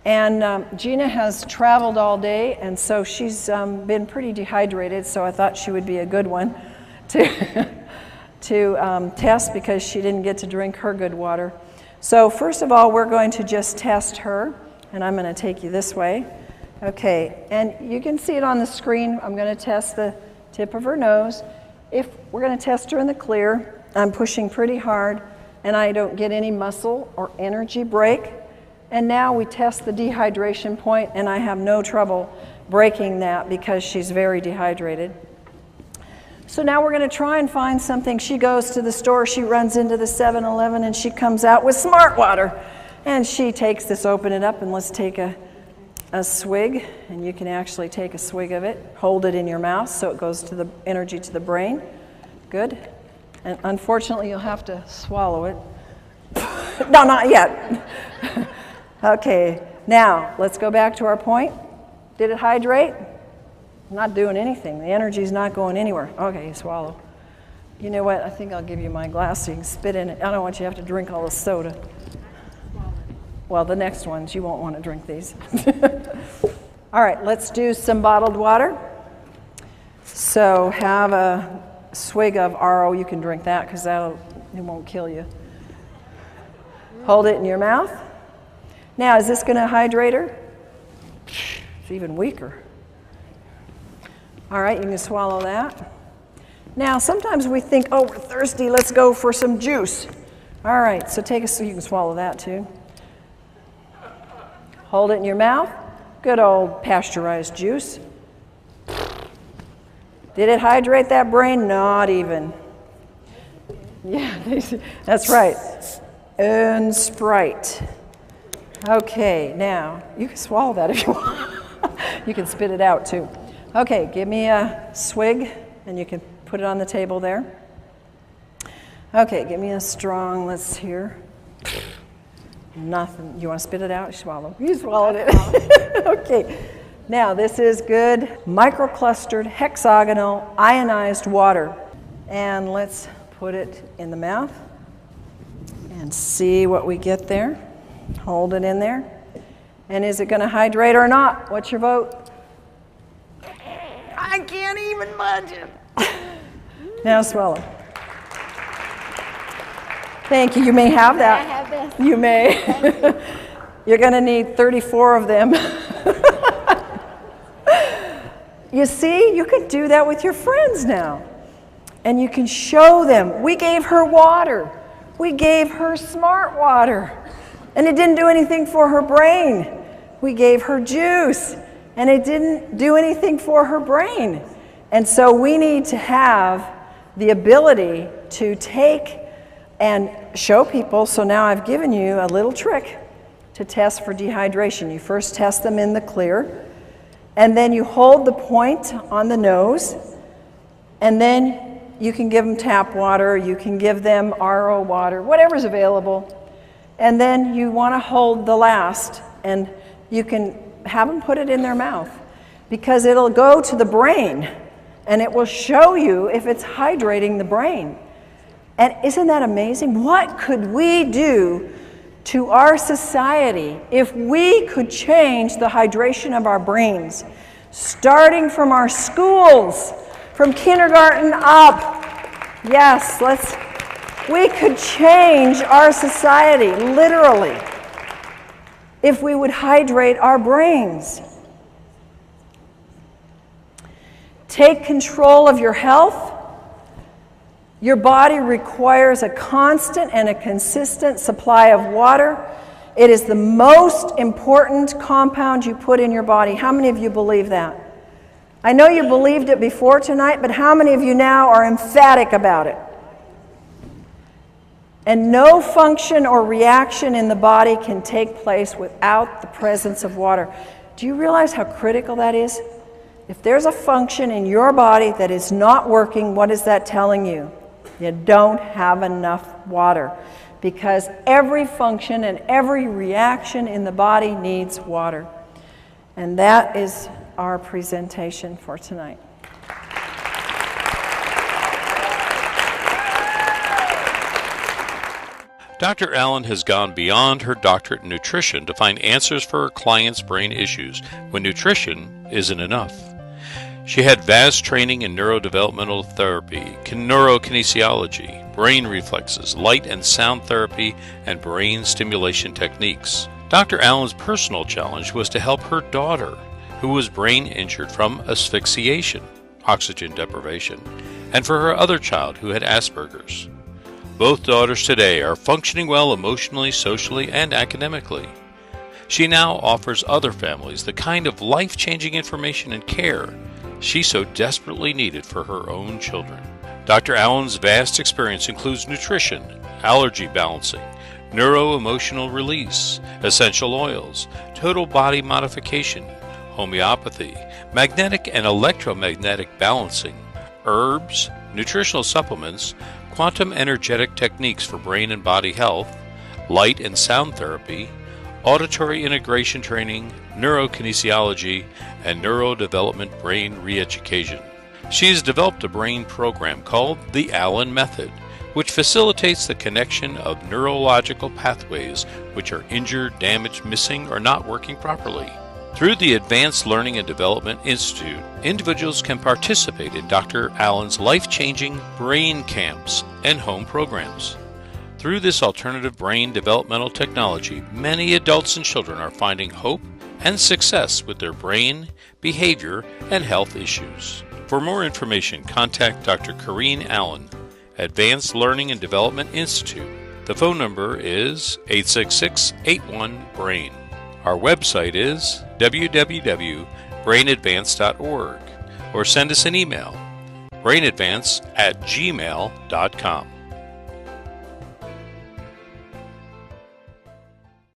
And Gina has traveled all day, and so she's been pretty dehydrated, so I thought she would be a good one to test because she didn't get to drink her good water. So first of all, we're going to just test her, and I'm going to take you this way. Okay, and you can see it on the screen. I'm going to test the tip of her nose. If we're going to test her in the clear, I'm pushing pretty hard, and I don't get any muscle or energy break. And now we test the dehydration point, and I have no trouble breaking that because she's very dehydrated. So now we're going to try and find something. She goes to the store, she runs into the 7-Eleven, and she comes out with Smart Water. And she takes this, open it up, and let's take a swig. And you can actually take a swig of it, hold it in your mouth so it goes to the energy to the brain. Good. And unfortunately, you'll have to swallow it. No, not yet. Okay, now let's go back to our point. Did it hydrate? Not doing anything. The energy's not going anywhere. Okay, you swallow. You know what? I think I'll give you my glass so you can spit in it. I don't want you to have to drink all the soda. Well, the next ones, you won't want to drink these. All right, let's do some bottled water. So have a swig of RO. You can drink that because it won't kill you. Hold it in your mouth. Now, is this going to hydrate her? It's even weaker. All right, you can swallow that. Now, sometimes we think, oh, we're thirsty, let's go for some juice. All right, so take a, so you can swallow that too. Hold it in your mouth. Good old pasteurized juice. Did it hydrate that brain? Not even. Yeah, that's right. And Sprite. Okay, now, you can swallow that if you want. You can spit it out too. Okay, give me a swig, and you can put it on the table there. Okay, give me a strong, let's hear. Nothing. You want to spit it out? Swallow. You swallowed it. Okay. Now, this is good microclustered hexagonal ionized water. And let's put it in the mouth and see what we get there. Hold it in there. And is it going to hydrate or not? What's your vote? I can't even budge it. Now swallow. Thank you. You may have that. May I have this? You may. You're going to need 34 of them. You see, you can do that with your friends now. And you can show them. We gave her water. We gave her smart water. And it didn't do anything for her brain. We gave her juice. And it didn't do anything for her brain. And so we need to have the ability to take and show people. So now I've given you a little trick to test for dehydration. You first test them in the clear, and then you hold the point on the nose, and then you can give them tap water, you can give them RO water, whatever's available. And then you want to hold the last, and you can have them put it in their mouth, because it'll go to the brain, and it will show you if it's hydrating the brain. And isn't that amazing? What could we do to our society if we could change the hydration of our brains, starting from our schools, from kindergarten up? Yes, we could change our society, literally, if we would hydrate our brains. Take control of your health. Your body requires a constant and a consistent supply of water. It is the most important compound you put in your body. How many of you believe that? I know you believed it before tonight, but how many of you now are emphatic about it? And no function or reaction in the body can take place without the presence of water. Do you realize how critical that is? If there's a function in your body that is not working, what is that telling you? You don't have enough water, because every function and every reaction in the body needs water. And that is our presentation for tonight. Dr. Allen has gone beyond her doctorate in nutrition to find answers for her clients' brain issues when nutrition isn't enough. She had vast training in neurodevelopmental therapy, neurokinesiology, brain reflexes, light and sound therapy, and brain stimulation techniques. Dr. Allen's personal challenge was to help her daughter, who was brain injured from asphyxiation, oxygen deprivation, and for her other child who had Asperger's. Both daughters today are functioning well emotionally, socially, and academically. She now offers other families the kind of life-changing information and care she so desperately needed for her own children. Dr. Allen's vast experience includes nutrition, allergy balancing, neuro-emotional release, essential oils, total body modification, homeopathy, magnetic and electromagnetic balancing, herbs, nutritional supplements, quantum energetic techniques for brain and body health, light and sound therapy, auditory integration training, neurokinesiology, and neurodevelopment brain re-education. She has developed a brain program called the Allen Method, which facilitates the connection of neurological pathways which are injured, damaged, missing, or not working properly. Through the Advanced Learning and Development Institute, individuals can participate in Dr. Allen's life-changing brain camps and home programs. Through this alternative brain developmental technology, many adults and children are finding hope and success with their brain, behavior, and health issues. For more information, contact Dr. Corrine Allen, Advanced Learning and Development Institute. The phone number is 866-81-BRAIN. Our website is www.brainadvance.org, or send us an email, brainadvance@gmail.com.